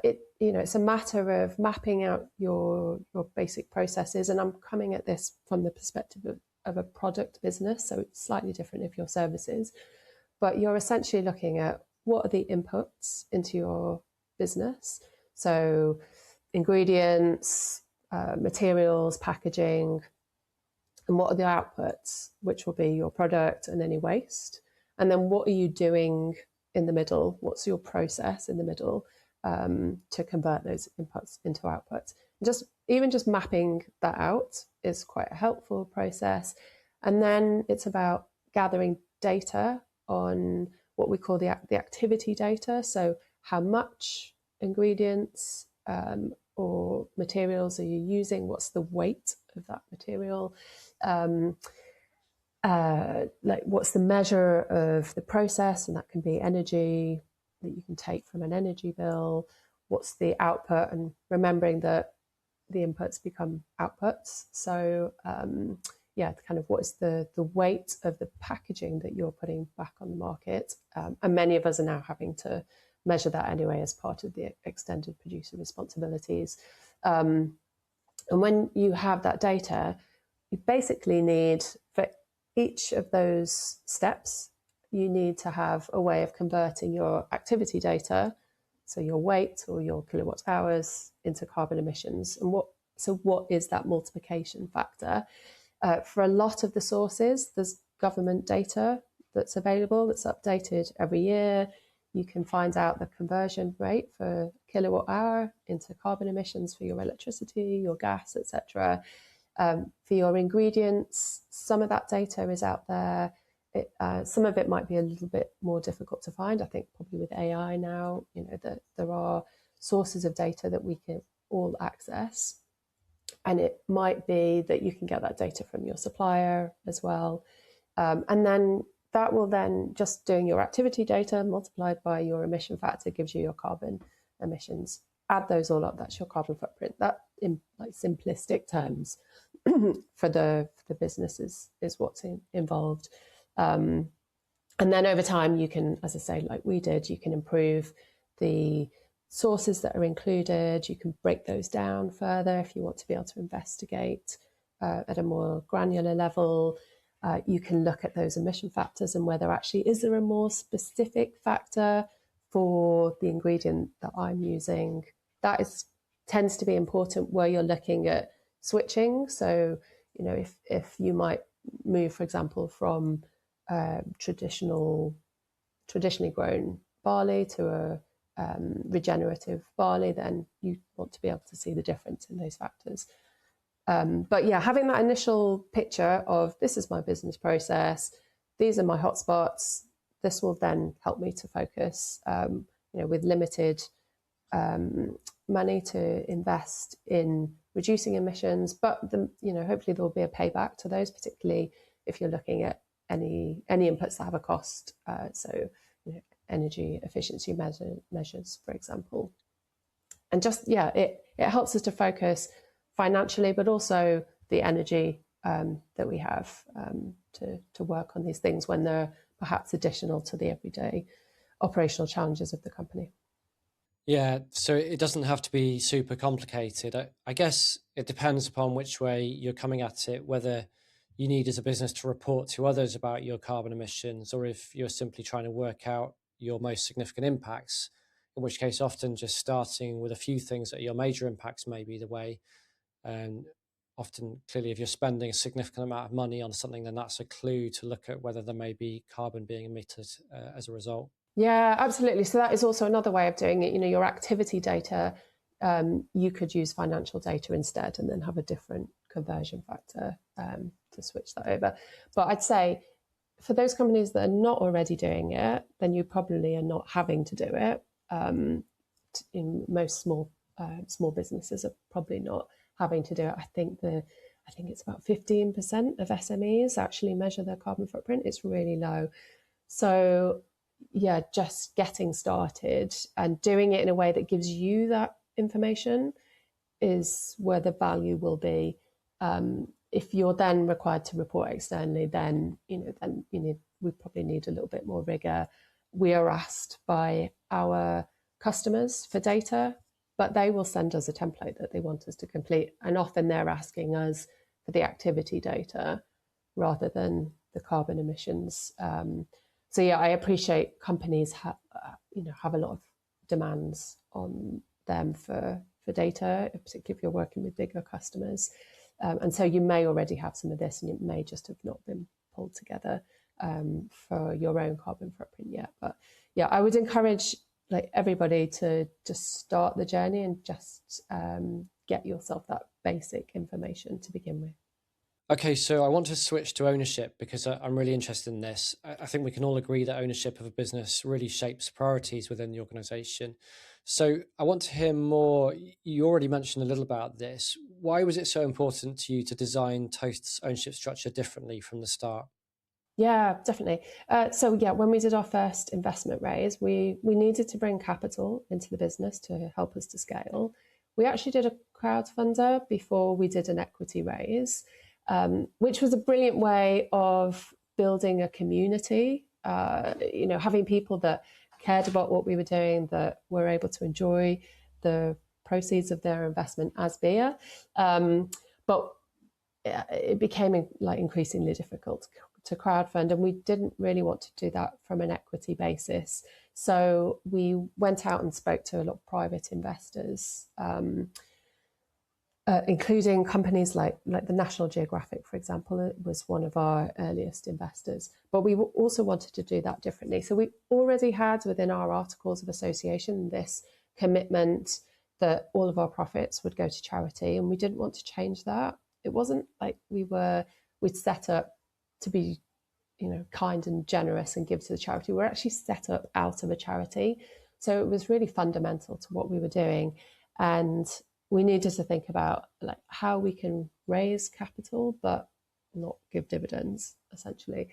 It's a matter of mapping out your basic processes, and I'm coming at this from the perspective of a product business, so it's slightly different if you're services. But you're essentially looking at what are the inputs into your business, so ingredients, materials, packaging, and what are the outputs, which will be your product and any waste. And then what are you doing in the middle? What's your process in the middle to convert those inputs into outputs? Just mapping that out is quite a helpful process. And then it's about gathering data on what we call the activity data. So how much ingredients or materials are you using? What's the weight of that material? What's the measure of the process, and that can be energy that you can take from an energy bill. What's the output, and remembering that the inputs become outputs. So kind of what is the weight of the packaging that you're putting back on the market, and many of us are now having to measure that anyway as part of the extended producer responsibilities. And when you have that data, you basically need, for each of those steps, you need to have a way of converting your activity data, so your weight or your kilowatt hours, into carbon emissions. And what is that multiplication factor? For a lot of the sources, there's government data that's available, that's updated every year. You can find out the conversion rate for kilowatt hour into carbon emissions for your electricity, your gas, etc. For your ingredients, some of that data is out there. Some of it might be a little bit more difficult to find. I think probably with AI now, that there are sources of data that we can all access. And it might be that you can get that data from your supplier as well. And then that will then, just doing your activity data multiplied by your emission factor, gives you your carbon emissions. Add those all up, that's your carbon footprint. That, in like simplistic terms, for the business is what's involved. And then over time, you can, as I say, like we did, you can improve the sources that are included. You can break those down further if you want to be able to investigate at a more granular level. You can look at those emission factors and whether actually is there a more specific factor for the ingredient that I'm using. That tends to be important where you're looking at switching. So, if you might move, for example, from traditionally grown barley to a regenerative barley, then you want to be able to see the difference in those factors. But yeah, having that initial picture of this is my business process, these are my hotspots, this will then help me to focus with limited money to invest in reducing emissions, but hopefully there will be a payback to those, particularly if you're looking at any inputs that have a cost. So energy efficiency measures, for example. And just, it helps us to focus financially, but also the energy that we have to work on these things when they're perhaps additional to the everyday operational challenges of the company. Yeah, so it doesn't have to be super complicated. I guess it depends upon which way you're coming at it, whether you need as a business to report to others about your carbon emissions, or if you're simply trying to work out your most significant impacts, in which case often just starting with a few things that are your major impacts may be the way. And often, clearly, if you're spending a significant amount of money on something, then that's a clue to look at whether there may be carbon being emitted as a result. Yeah, absolutely. So that is also another way of doing it. Your activity data, you could use financial data instead and then have a different conversion factor to switch that over. But I'd say for those companies that are not already doing it, then you probably are not having to do it. In most small businesses are probably not having to do it. I think it's about 15% of SMEs actually measure their carbon footprint. It's really low. So yeah, just getting started and doing it in a way that gives you that information is where the value will be. If you're then required to report externally, then we probably need a little bit more rigor. We are asked by our customers for data, but they will send us a template that they want us to complete, and often they're asking us for the activity data rather than the carbon emissions. So yeah, I appreciate companies have a lot of demands on them for data, particularly if you're working with bigger customers. And so you may already have some of this, and it may just have not been pulled together for your own carbon footprint yet. But yeah, I would encourage everybody to just start the journey and just get yourself that basic information to begin with. Okay, so I want to switch to ownership because I'm really interested in this. I think we can all agree that ownership of a business really shapes priorities within the organisation. So I want to hear more. You already mentioned a little about this. Why was it so important to you to design Toast's ownership structure differently from the start? Yeah, definitely. So yeah, when we did our first investment raise, we needed to bring capital into the business to help us to scale. We actually did a crowdfunder before we did an equity raise. Which was a brilliant way of building a community, having people that cared about what we were doing, that were able to enjoy the proceeds of their investment as beer. But it became increasingly difficult to crowdfund, and we didn't really want to do that from an equity basis. So we went out and spoke to a lot of private investors, including companies like the National Geographic, for example. It was one of our earliest investors. But we also wanted to do that differently. So we already had within our Articles of Association this commitment that all of our profits would go to charity, and we didn't want to change that. It wasn't like we'd set up to be kind and generous and give to the charity. We're actually set up out of a charity. So it was really fundamental to what we were doing. And we needed to think about how we can raise capital but not give dividends, essentially,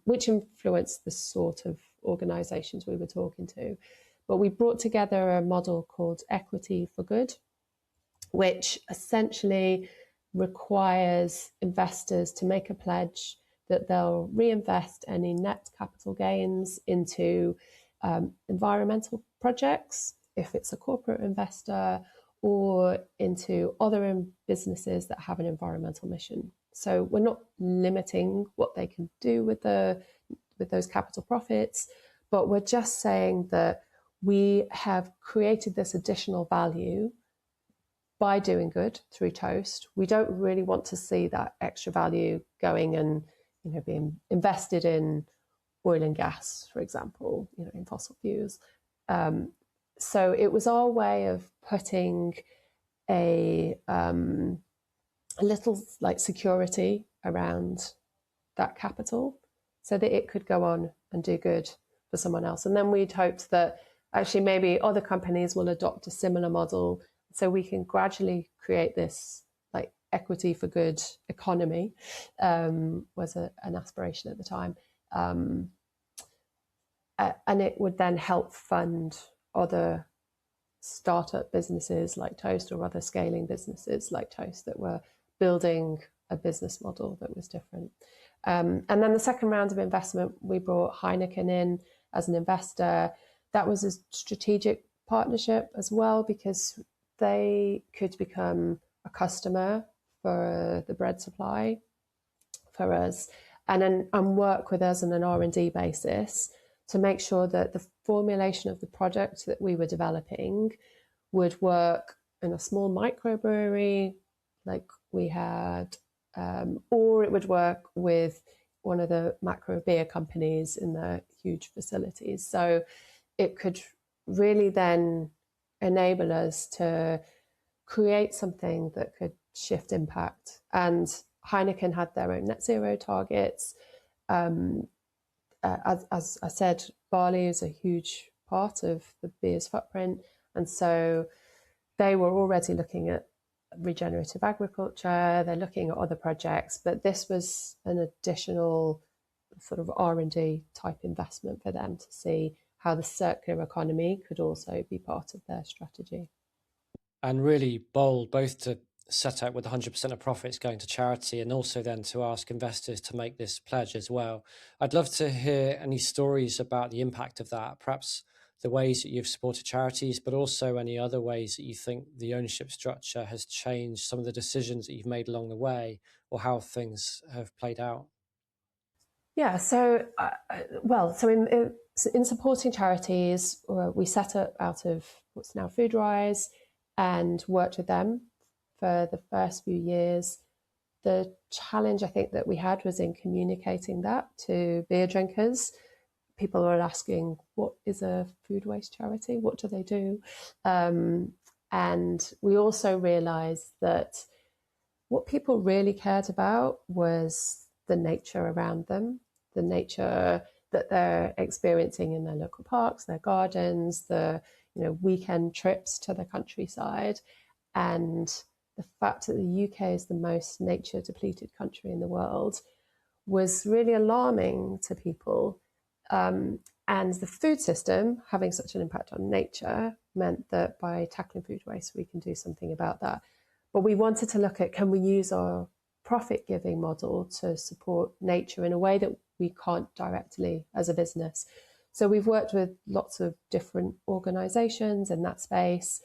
which influenced the sort of organisations we were talking to. But we brought together a model called Equity for Good, which essentially requires investors to make a pledge that they'll reinvest any net capital gains into environmental projects, if it's a corporate investor, or into other businesses that have an environmental mission. So we're not limiting what they can do with those capital profits, but we're just saying that we have created this additional value by doing good through Toast. We don't really want to see that extra value going and being invested in oil and gas, for example, in fossil fuels. So it was our way of putting a little security around that capital so that it could go on and do good for someone else. And then we'd hoped that actually maybe other companies will adopt a similar model, so we can gradually create this like equity for good economy, was an aspiration at the time. And it would then help fund other startup businesses like Toast, or other scaling businesses like Toast, that were building a business model that was different. And then the second round of investment, we brought Heineken in as an investor. That was a strategic partnership as well, because they could become a customer for the bread supply for us, and work with us on an R&D basis to make sure that the formulation of the product that we were developing would work in a small microbrewery like we had, or it would work with one of the macro beer companies in the huge facilities. So it could really then enable us to create something that could shift impact. And Heineken had their own net zero targets. As I said, barley is a huge part of the beer's footprint. And so they were already looking at regenerative agriculture, they're looking at other projects, but this was an additional sort of R&D type investment for them to see how the circular economy could also be part of their strategy. And really bold, both to set out with 100% of profits going to charity, and also then to ask investors to make this pledge as well. I'd love to hear any stories about the impact of that, perhaps the ways that you've supported charities, but also any other ways that you think the ownership structure has changed some of the decisions that you've made along the way, or how things have played out. Yeah, so in supporting charities, we set up out of what's now Foodrise and worked with them for the first few years. The challenge I think that we had was in communicating that to beer drinkers. People were asking, what is a food waste charity? What do they do? And we also realised that what people really cared about was the nature around them, the nature that they're experiencing in their local parks, their gardens, the weekend trips to the countryside. And the fact that the UK is the most nature depleted country in the world was really alarming to people. And the food system having such an impact on nature meant that by tackling food waste, we can do something about that. But we wanted to look at, can we use our profit giving model to support nature in a way that we can't directly as a business? So we've worked with lots of different organisations in that space.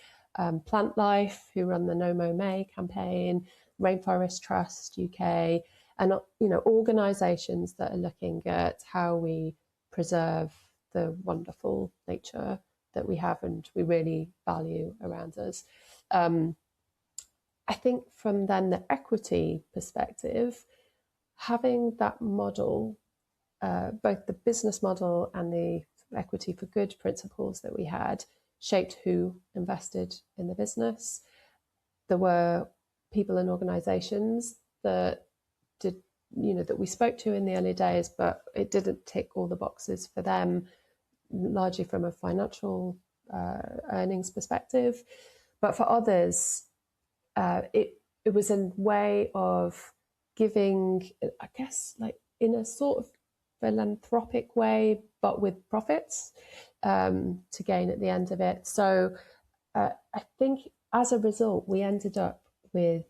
Plant Life, who run the No Mow May campaign, Rainforest Trust UK, and organisations that are looking at how we preserve the wonderful nature that we have and we really value around us. I think from then the equity perspective, having that model, both the business model and the equity for good principles that we had, shaped who invested in the business. There were people and organisations that that we spoke to in the early days, but it didn't tick all the boxes for them, largely from a financial earnings perspective. But for others, it was a way of giving, I guess, like in a sort of philanthropic way, but with profits to gain at the end of it. So I think as a result, we ended up with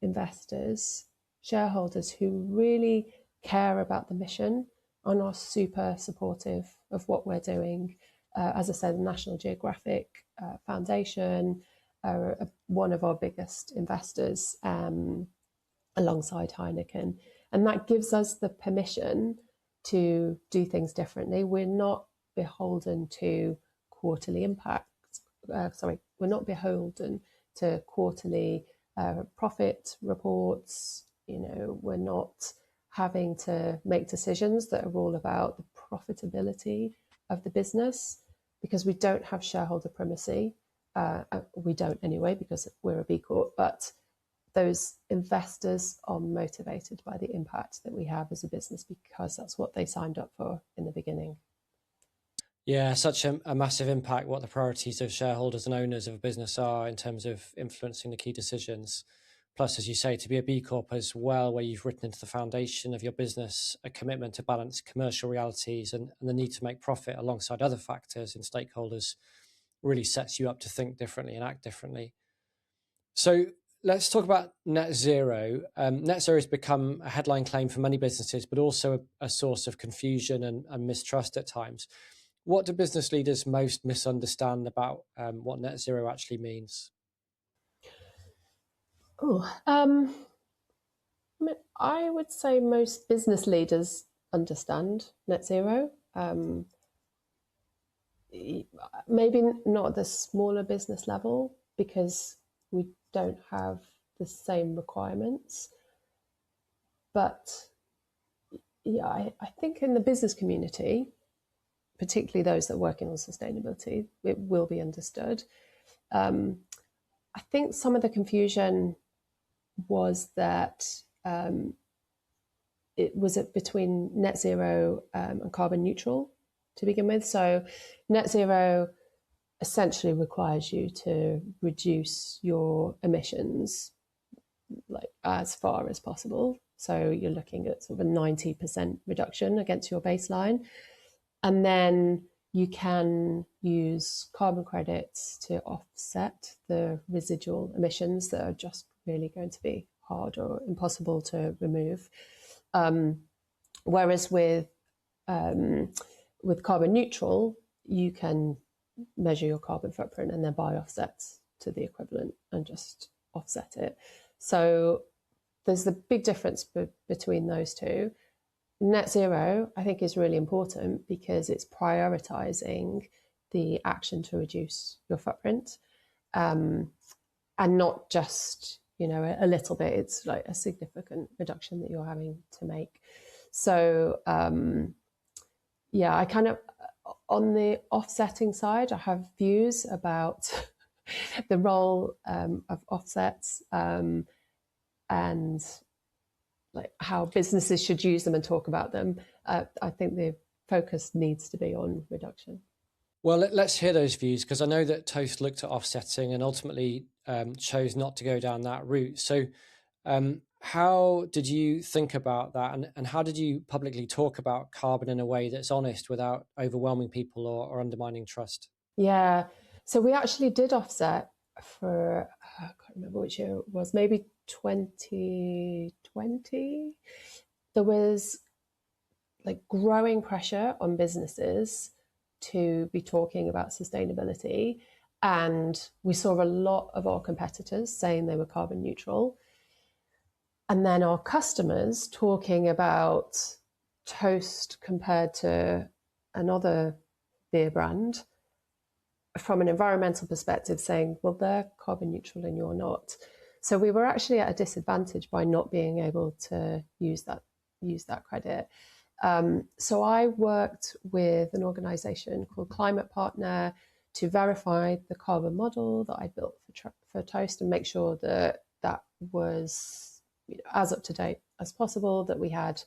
investors, shareholders who really care about the mission and are super supportive of what we're doing. As I said, the National Geographic Foundation are one of our biggest investors alongside Heineken. And that gives us the permission to do things differently. We're not beholden to quarterly impact. We're not beholden to quarterly profit reports. We're not having to make decisions that are all about the profitability of the business because we don't have shareholder primacy. We don't anyway because we're a B Corp, but those investors are motivated by the impact that we have as a business because that's what they signed up for in the beginning. Yeah, such a massive impact what the priorities of shareholders and owners of a business are in terms of influencing the key decisions. Plus, as you say, to be a B Corp as well, where you've written into the foundation of your business a commitment to balance commercial realities and the need to make profit alongside other factors and stakeholders, really sets you up to think differently and act differently. So let's talk about net zero. Net zero has become a headline claim for many businesses, but also a source of confusion and mistrust at times. What do business leaders most misunderstand about what net zero actually means? I would say most business leaders understand net zero. Maybe not at the smaller business level because we don't have the same requirements. But yeah, I think in the business community, particularly those that are working on sustainability, it will be understood. I think some of the confusion was that it was between net zero and carbon neutral to begin with. So net zero essentially requires you to reduce your emissions like as far as possible. So you're looking at sort of a 90% reduction against your baseline. And then you can use carbon credits to offset the residual emissions that are just really going to be hard or impossible to remove. Whereas with carbon neutral, you can measure your carbon footprint and then buy offsets to the equivalent and just offset it. So there's the big difference between those two. Net zero, I think, is really important because it's prioritizing the action to reduce your footprint, and not just, a little bit. It's like a significant reduction that you're having to make. So, yeah, I kind of, on the offsetting side, I have views about the role of offsets and like how businesses should use them and talk about them. I think the focus needs to be on reduction. Well, let's hear those views, because I know that Toast looked at offsetting and ultimately chose not to go down that route. So how did you think about that, and how did you publicly talk about carbon in a way that's honest without overwhelming people or undermining trust? Yeah, so we actually did offset for, I can't remember which year it was, maybe 2020. There was like growing pressure on businesses to be talking about sustainability. And we saw a lot of our competitors saying they were carbon neutral. And then our customers talking about Toast compared to another beer brand from an environmental perspective, saying, well, they're carbon neutral and you're not. So we were actually at a disadvantage by not being able to use that credit. So I worked with an organization called Climate Partner to verify the carbon model that I built for Toast and make sure that that was as up to date as possible, that we had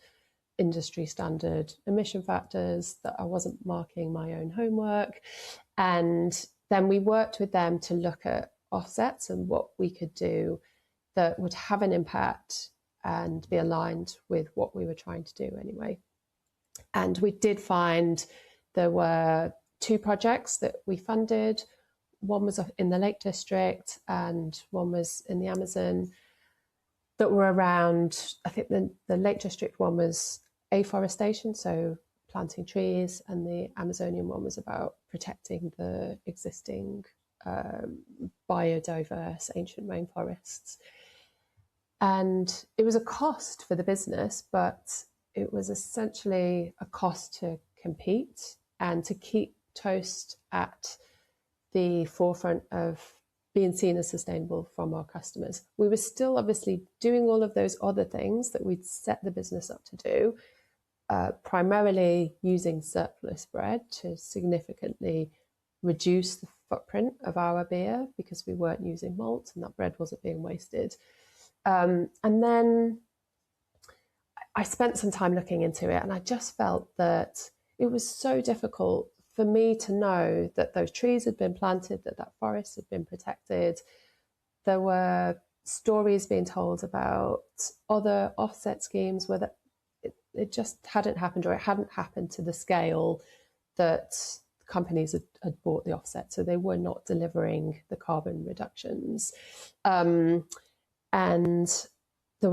industry standard emission factors, that I wasn't marking my own homework. And then we worked with them to look at offsets and what we could do that would have an impact and be aligned with what we were trying to do anyway. And we did find there were 2 projects that we funded. One was in the Lake District and one was in the Amazon, that were around, I think the Lake District one was afforestation, so planting trees, and the Amazonian one was about protecting the existing biodiverse ancient rainforests. And it was a cost for the business, but it was essentially a cost to compete and to keep Toast at the forefront of being seen as sustainable from our customers. We were still obviously doing all of those other things that we'd set the business up to do, primarily using surplus bread to significantly reduce the footprint of our beer because we weren't using malt and that bread wasn't being wasted. And then I spent some time looking into it, and I just felt that it was so difficult for me to know that those trees had been planted, that forest had been protected. There were stories being told about other offset schemes where that it just hadn't happened, or it hadn't happened to the scale that companies had bought the offset. So they were not delivering the carbon reductions. And there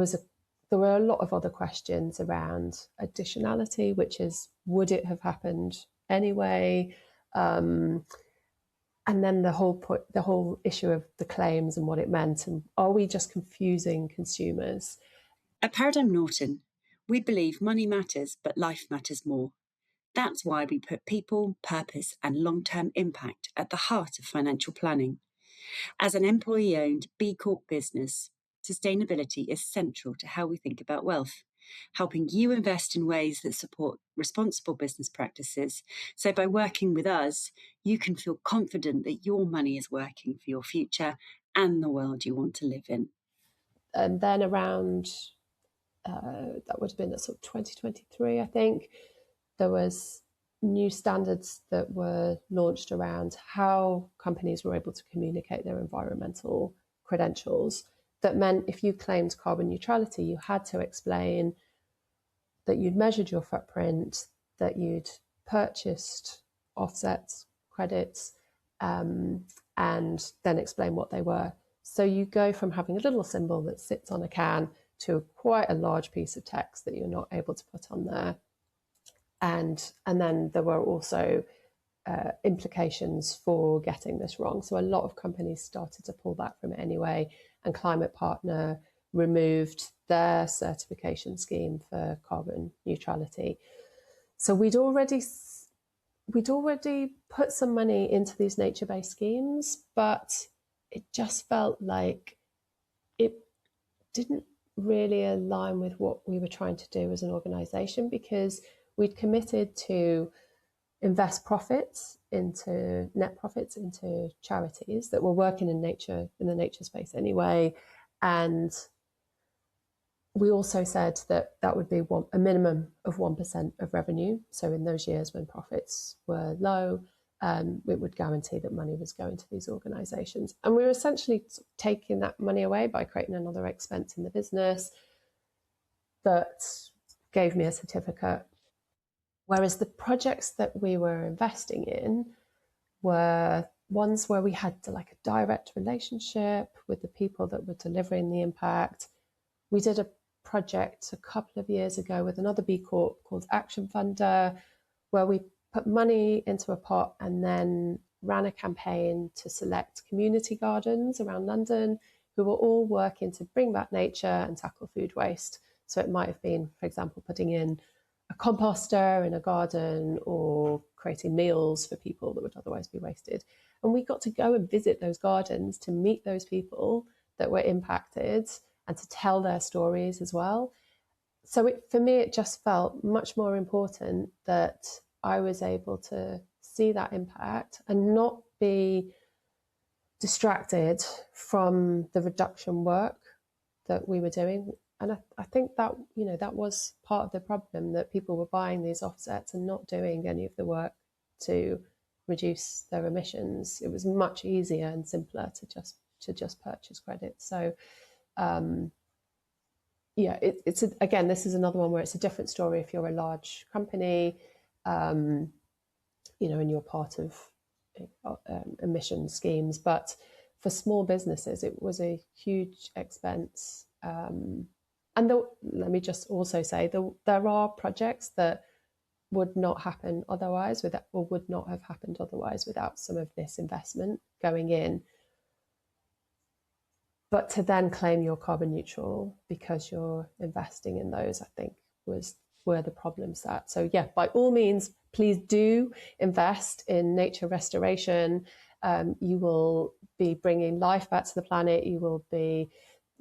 were a lot of other questions around additionality, which is, would it have happened anyway? And then the whole issue of the claims and what it meant, and are we just confusing consumers? At Paradigm Norton, we believe money matters, but life matters more. That's why we put people, purpose, and long-term impact at the heart of financial planning. As an employee-owned B Corp business, sustainability is central to how we think about wealth, helping you invest in ways that support responsible business practices. So by working with us, you can feel confident that your money is working for your future and the world you want to live in. And then around, that would have been at sort of 2023, I think, there was new standards that were launched around how companies were able to communicate their environmental credentials. That meant if you claimed carbon neutrality, you had to explain that you'd measured your footprint, that you'd purchased offsets, credits, and then explain what they were. So you go from having a little symbol that sits on a can to quite a large piece of text that you're not able to put on there. And then there were also implications for getting this wrong. So a lot of companies started to pull back from it anyway, and Climate Partner removed their certification scheme for carbon neutrality. So we'd already put some money into these nature-based schemes, but it just felt like it didn't really align with what we were trying to do as an organisation, because we'd committed to invest net profits into charities that were working in the nature space anyway. And we also said that would be a minimum of 1% of revenue. So in those years when profits were low, it would guarantee that money was going to these organisations. And we were essentially taking that money away by creating another expense in the business that gave me a certificate. Whereas the projects that we were investing in were ones where we had a direct relationship with the people that were delivering the impact. We did a project a couple of years ago with another B Corp called Action Funder, where we put money into a pot and then ran a campaign to select community gardens around London who were all working to bring back nature and tackle food waste. So it might have been, for example, putting in a composter in a garden or creating meals for people that would otherwise be wasted. And we got to go and visit those gardens to meet those people that were impacted and to tell their stories as well. So for me, it just felt much more important that I was able to see that impact and not be distracted from the reduction work that we were doing. And I think that, that was part of the problem, that people were buying these offsets and not doing any of the work to reduce their emissions. It was much easier and simpler to just purchase credits. So, again, this is another one where it's a different story if you're a large company, and you're part of emission schemes. But for small businesses, it was a huge expense. Let me just also say there are projects that would not happen otherwise or would not have happened otherwise without some of this investment going in. But to then claim you're carbon neutral because you're investing in those, I think where the problem sat. So yeah, by all means, please do invest in nature restoration. You will be bringing life back to the planet. You will be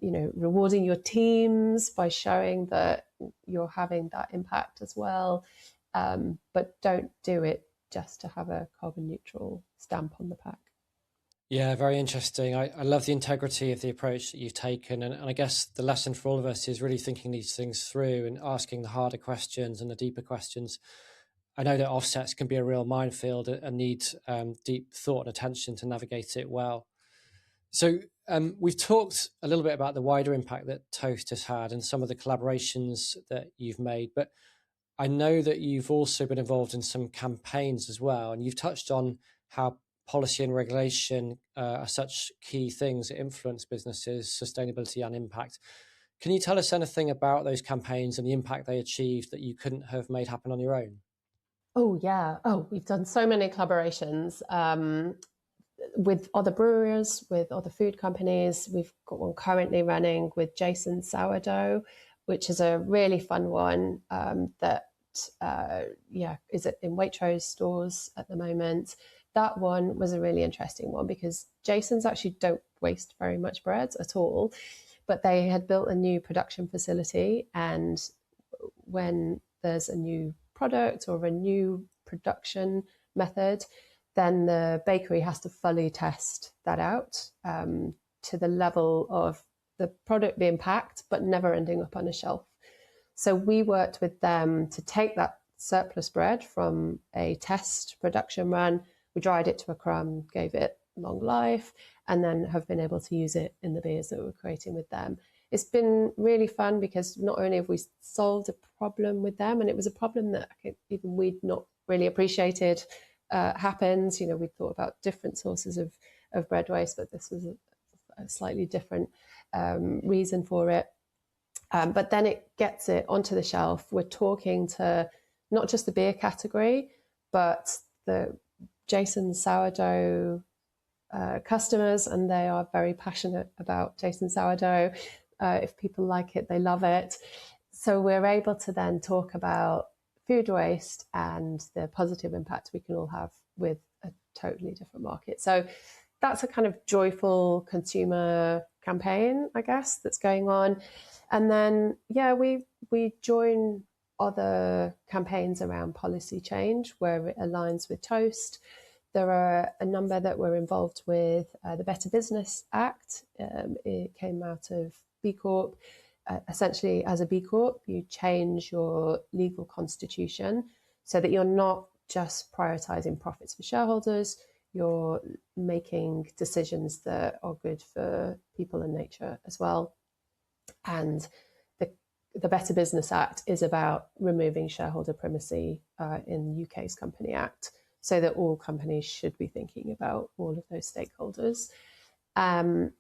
rewarding your teams by showing that you're having that impact as well. But don't do it just to have a carbon neutral stamp on the pack. Yeah, very interesting. I love the integrity of the approach that you've taken. And I guess the lesson for all of us is really thinking these things through and asking the harder questions and the deeper questions. I know that offsets can be a real minefield and need deep thought and attention to navigate it well. So we've talked a little bit about the wider impact that Toast has had and some of the collaborations that you've made, but I know that you've also been involved in some campaigns as well, and you've touched on how policy and regulation are such key things that influence businesses, sustainability and impact. Can you tell us anything about those campaigns and the impact they achieved that you couldn't have made happen on your own? Oh, yeah. Oh, we've done so many collaborations with other brewers, with other food companies. We've got one currently running with Jason Sourdough, which is a really fun one that is in Waitrose stores at the moment. That one was a really interesting one because Jason's actually don't waste very much bread at all, but they had built a new production facility, and when there's a new product or a new production method, then the bakery has to fully test that out to the level of the product being packed but never ending up on a shelf. So we worked with them to take that surplus bread from a test production run. We dried it to a crumb, gave it long life, and then have been able to use it in the beers that we're creating with them. It's been really fun because not only have we solved a problem with them, and it was a problem that even we'd not really appreciated happens. You know, we thought about different sources of bread waste, but this was a slightly different reason for it. But then it gets it onto the shelf. We're talking to not just the beer category, but the Jason Sourdough customers, and they are very passionate about Jason Sourdough. If people like it, they love it. So we're able to then talk about food waste and the positive impact we can all have with a totally different market. So that's a kind of joyful consumer campaign, I guess, that's going on. And then, we join other campaigns around policy change where it aligns with Toast. There are a number that we're involved with. The Better Business Act, it came out of B Corp. Essentially, as a B Corp, you change your legal constitution so that you're not just prioritizing profits for shareholders, you're making decisions that are good for people and nature as well. And the Better Business Act is about removing shareholder primacy in the UK's Company Act, so that all companies should be thinking about all of those stakeholders. And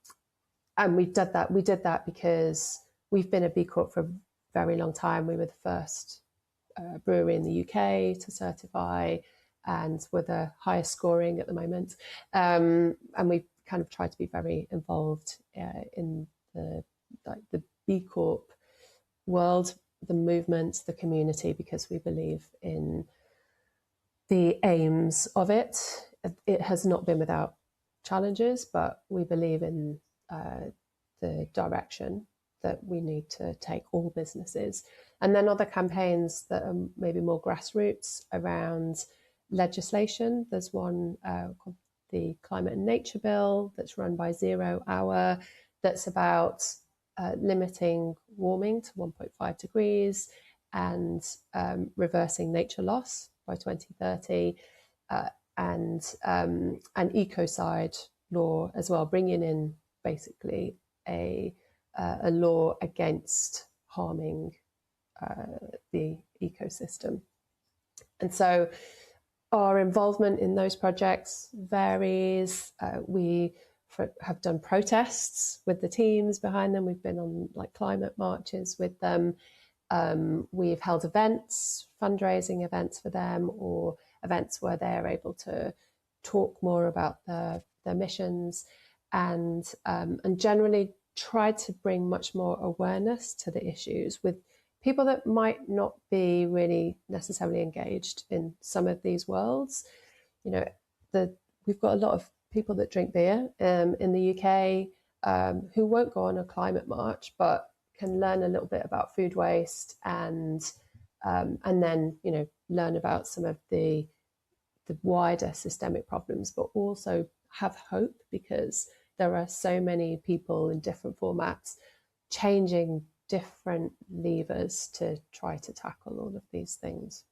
we did that because we've been a B Corp for a very long time. We were the first brewery in the UK to certify, and we're the highest scoring at the moment. And we kind of tried to be very involved in the B Corp world, the movement, the community, because we believe in the aims of it. It has not been without challenges, but we believe in the direction that we need to take all businesses. And then other campaigns that are maybe more grassroots around legislation. There's one called the Climate and Nature Bill that's run by 0 Hour, that's about limiting warming to 1.5 degrees and reversing nature loss by 2030, and an ecocide law as well, bringing in basically a law against harming the ecosystem. And so our involvement in those projects varies. We have done protests with the teams behind them. We've been on like climate marches with them. We've held events, fundraising events for them, or events where they're able to talk more about their missions, and generally try to bring much more awareness to the issues with people that might not be really necessarily engaged in some of these worlds. You know, we've got a lot of people that drink beer in the UK who won't go on a climate march, but can learn a little bit about food waste and then, you know, learn about some of the wider systemic problems, but also have hope because there are so many people in different formats changing different levers to try to tackle all of these things.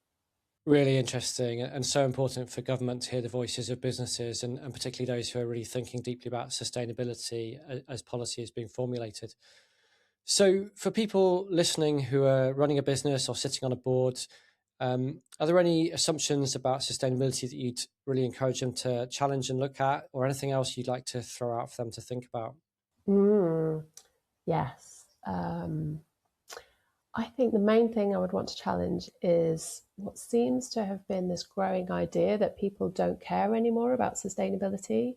Really interesting, and so important for government to hear the voices of businesses and particularly those who are really thinking deeply about sustainability as policy is being formulated. So for people listening who are running a business or sitting on a board, are there any assumptions about sustainability that you'd really encourage them to challenge and look at, or anything else you'd like to throw out for them to think about? Yes. I think the main thing I would want to challenge is what seems to have been this growing idea that people don't care anymore about sustainability.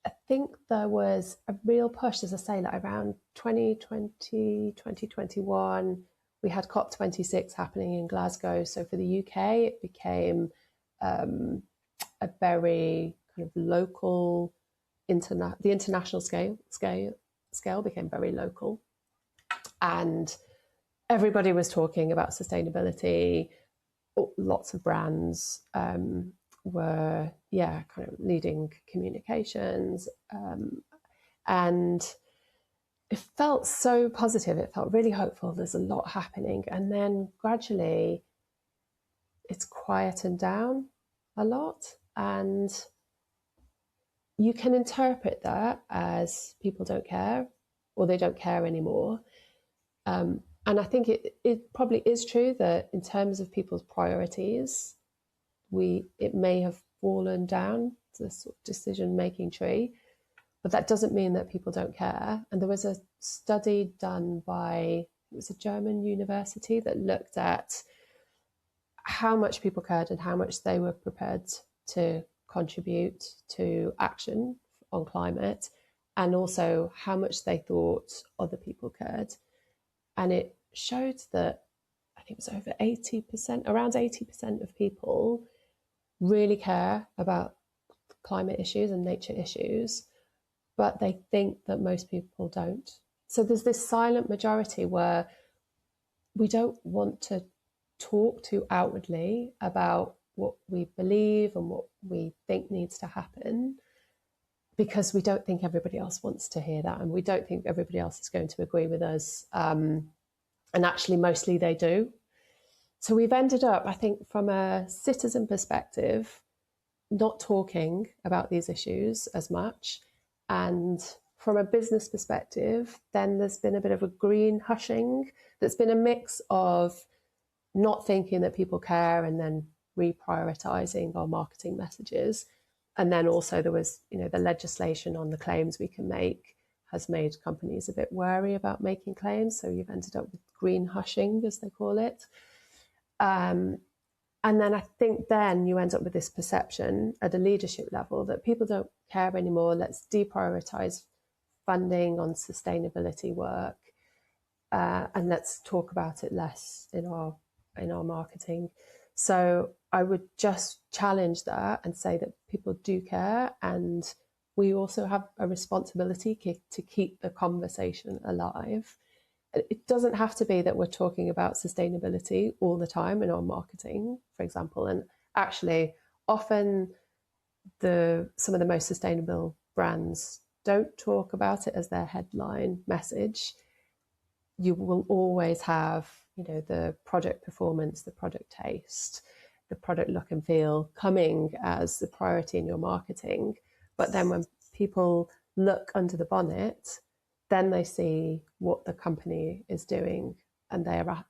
I think there was a real push, as I say, like around 2020, 2021, we had COP26 happening in Glasgow. So for the UK, it became a very kind of local, the international scale became very local. And everybody was talking about sustainability. Lots of brands were, kind of leading communications. And it felt so positive. It felt really hopeful. There's a lot happening. And then gradually it's quietened down a lot. And you can interpret that as people don't care or they don't care anymore. And I think it probably is true that in terms of people's priorities, it may have fallen down the sort of decision-making tree, but that doesn't mean that people don't care. And there was a study done by, it was a German university that looked at how much people cared and how much they were prepared to contribute to action on climate, and also how much they thought other people cared. And it showed that I think it was over 80%, around 80% of people really care about climate issues and nature issues, but they think that most people don't. So there's this silent majority where we don't want to talk too outwardly about what we believe and what we think needs to happen, because we don't think everybody else wants to hear that, and we don't think everybody else is going to agree with us. And actually, mostly they do. So we've ended up, I think, from a citizen perspective, not talking about these issues as much. And from a business perspective, then there's been a bit of a green hushing that's been a mix of not thinking that people care and then reprioritizing our marketing messages. And then also there was, the legislation on the claims we can make has made companies a bit wary about making claims. So you've ended up with green hushing, as they call it. And then I think then you end up with this perception at a leadership level that people don't care anymore. Let's deprioritize funding on sustainability work, and let's talk about it less in our marketing. So I would just challenge that and say that people do care, and we also have a responsibility to keep the conversation alive. It doesn't have to be that we're talking about sustainability all the time in our marketing, for example. And actually, often some of the most sustainable brands don't talk about it as their headline message. You will always have, the product performance, the product taste, the product look and feel coming as the priority in your marketing. But then when people look under the bonnet, then they see what the company is doing, and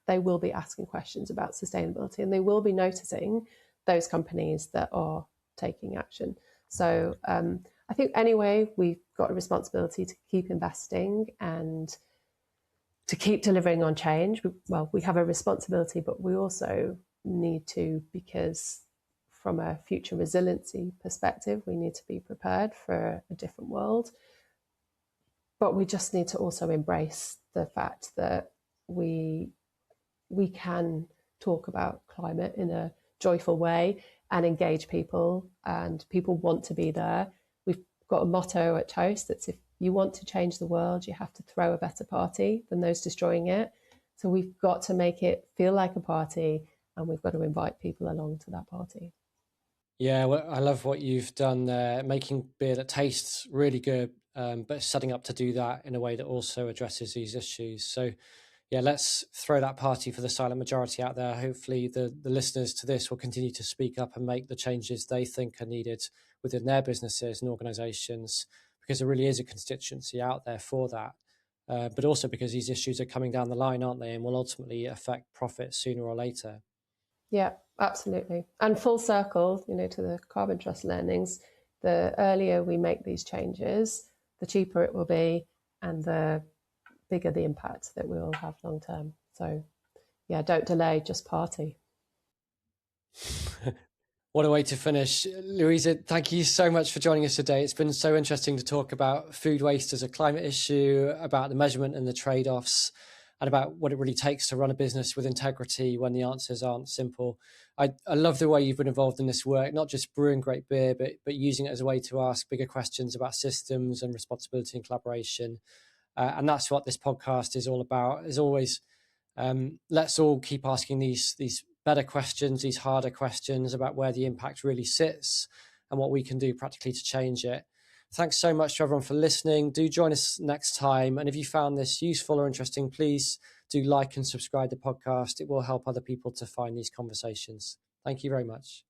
they will be asking questions about sustainability, and they will be noticing those companies that are taking action. So I think anyway, we've got a responsibility to keep investing and to keep delivering on change. We have a responsibility, but we also need to, because from a future resiliency perspective, we need to be prepared for a different world. But we just need to also embrace the fact that we can talk about climate in a joyful way and engage people, and people want to be there. We've got a motto at Toast that's, if you want to change the world, you have to throw a better party than those destroying it. So we've got to make it feel like a party, and we've got to invite people along to that party. Yeah, well, I love what you've done there, making beer that tastes really good, but setting up to do that in a way that also addresses these issues. So yeah, let's throw that party for the silent majority out there. Hopefully the listeners to this will continue to speak up and make the changes they think are needed within their businesses and organizations, because there really is a constituency out there for that. But also because these issues are coming down the line, aren't they, and will ultimately affect profit sooner or later. Yeah, absolutely. And full circle, to the Carbon Trust learnings, the earlier we make these changes, the cheaper it will be and the bigger the impact that we'll have long term. So yeah, don't delay, just party. What a way to finish. Louisa, thank you so much for joining us today. It's been so interesting to talk about food waste as a climate issue, about the measurement and the trade-offs, and about what it really takes to run a business with integrity when the answers aren't simple. I love the way you've been involved in this work, not just brewing great beer, but using it as a way to ask bigger questions about systems and responsibility and collaboration. And that's what this podcast is all about. As always, let's all keep asking these better questions, these harder questions about where the impact really sits and what we can do practically to change it. Thanks so much to everyone for listening. Do join us next time. And if you found this useful or interesting, please do like and subscribe the podcast. It will help other people to find these conversations. Thank you very much.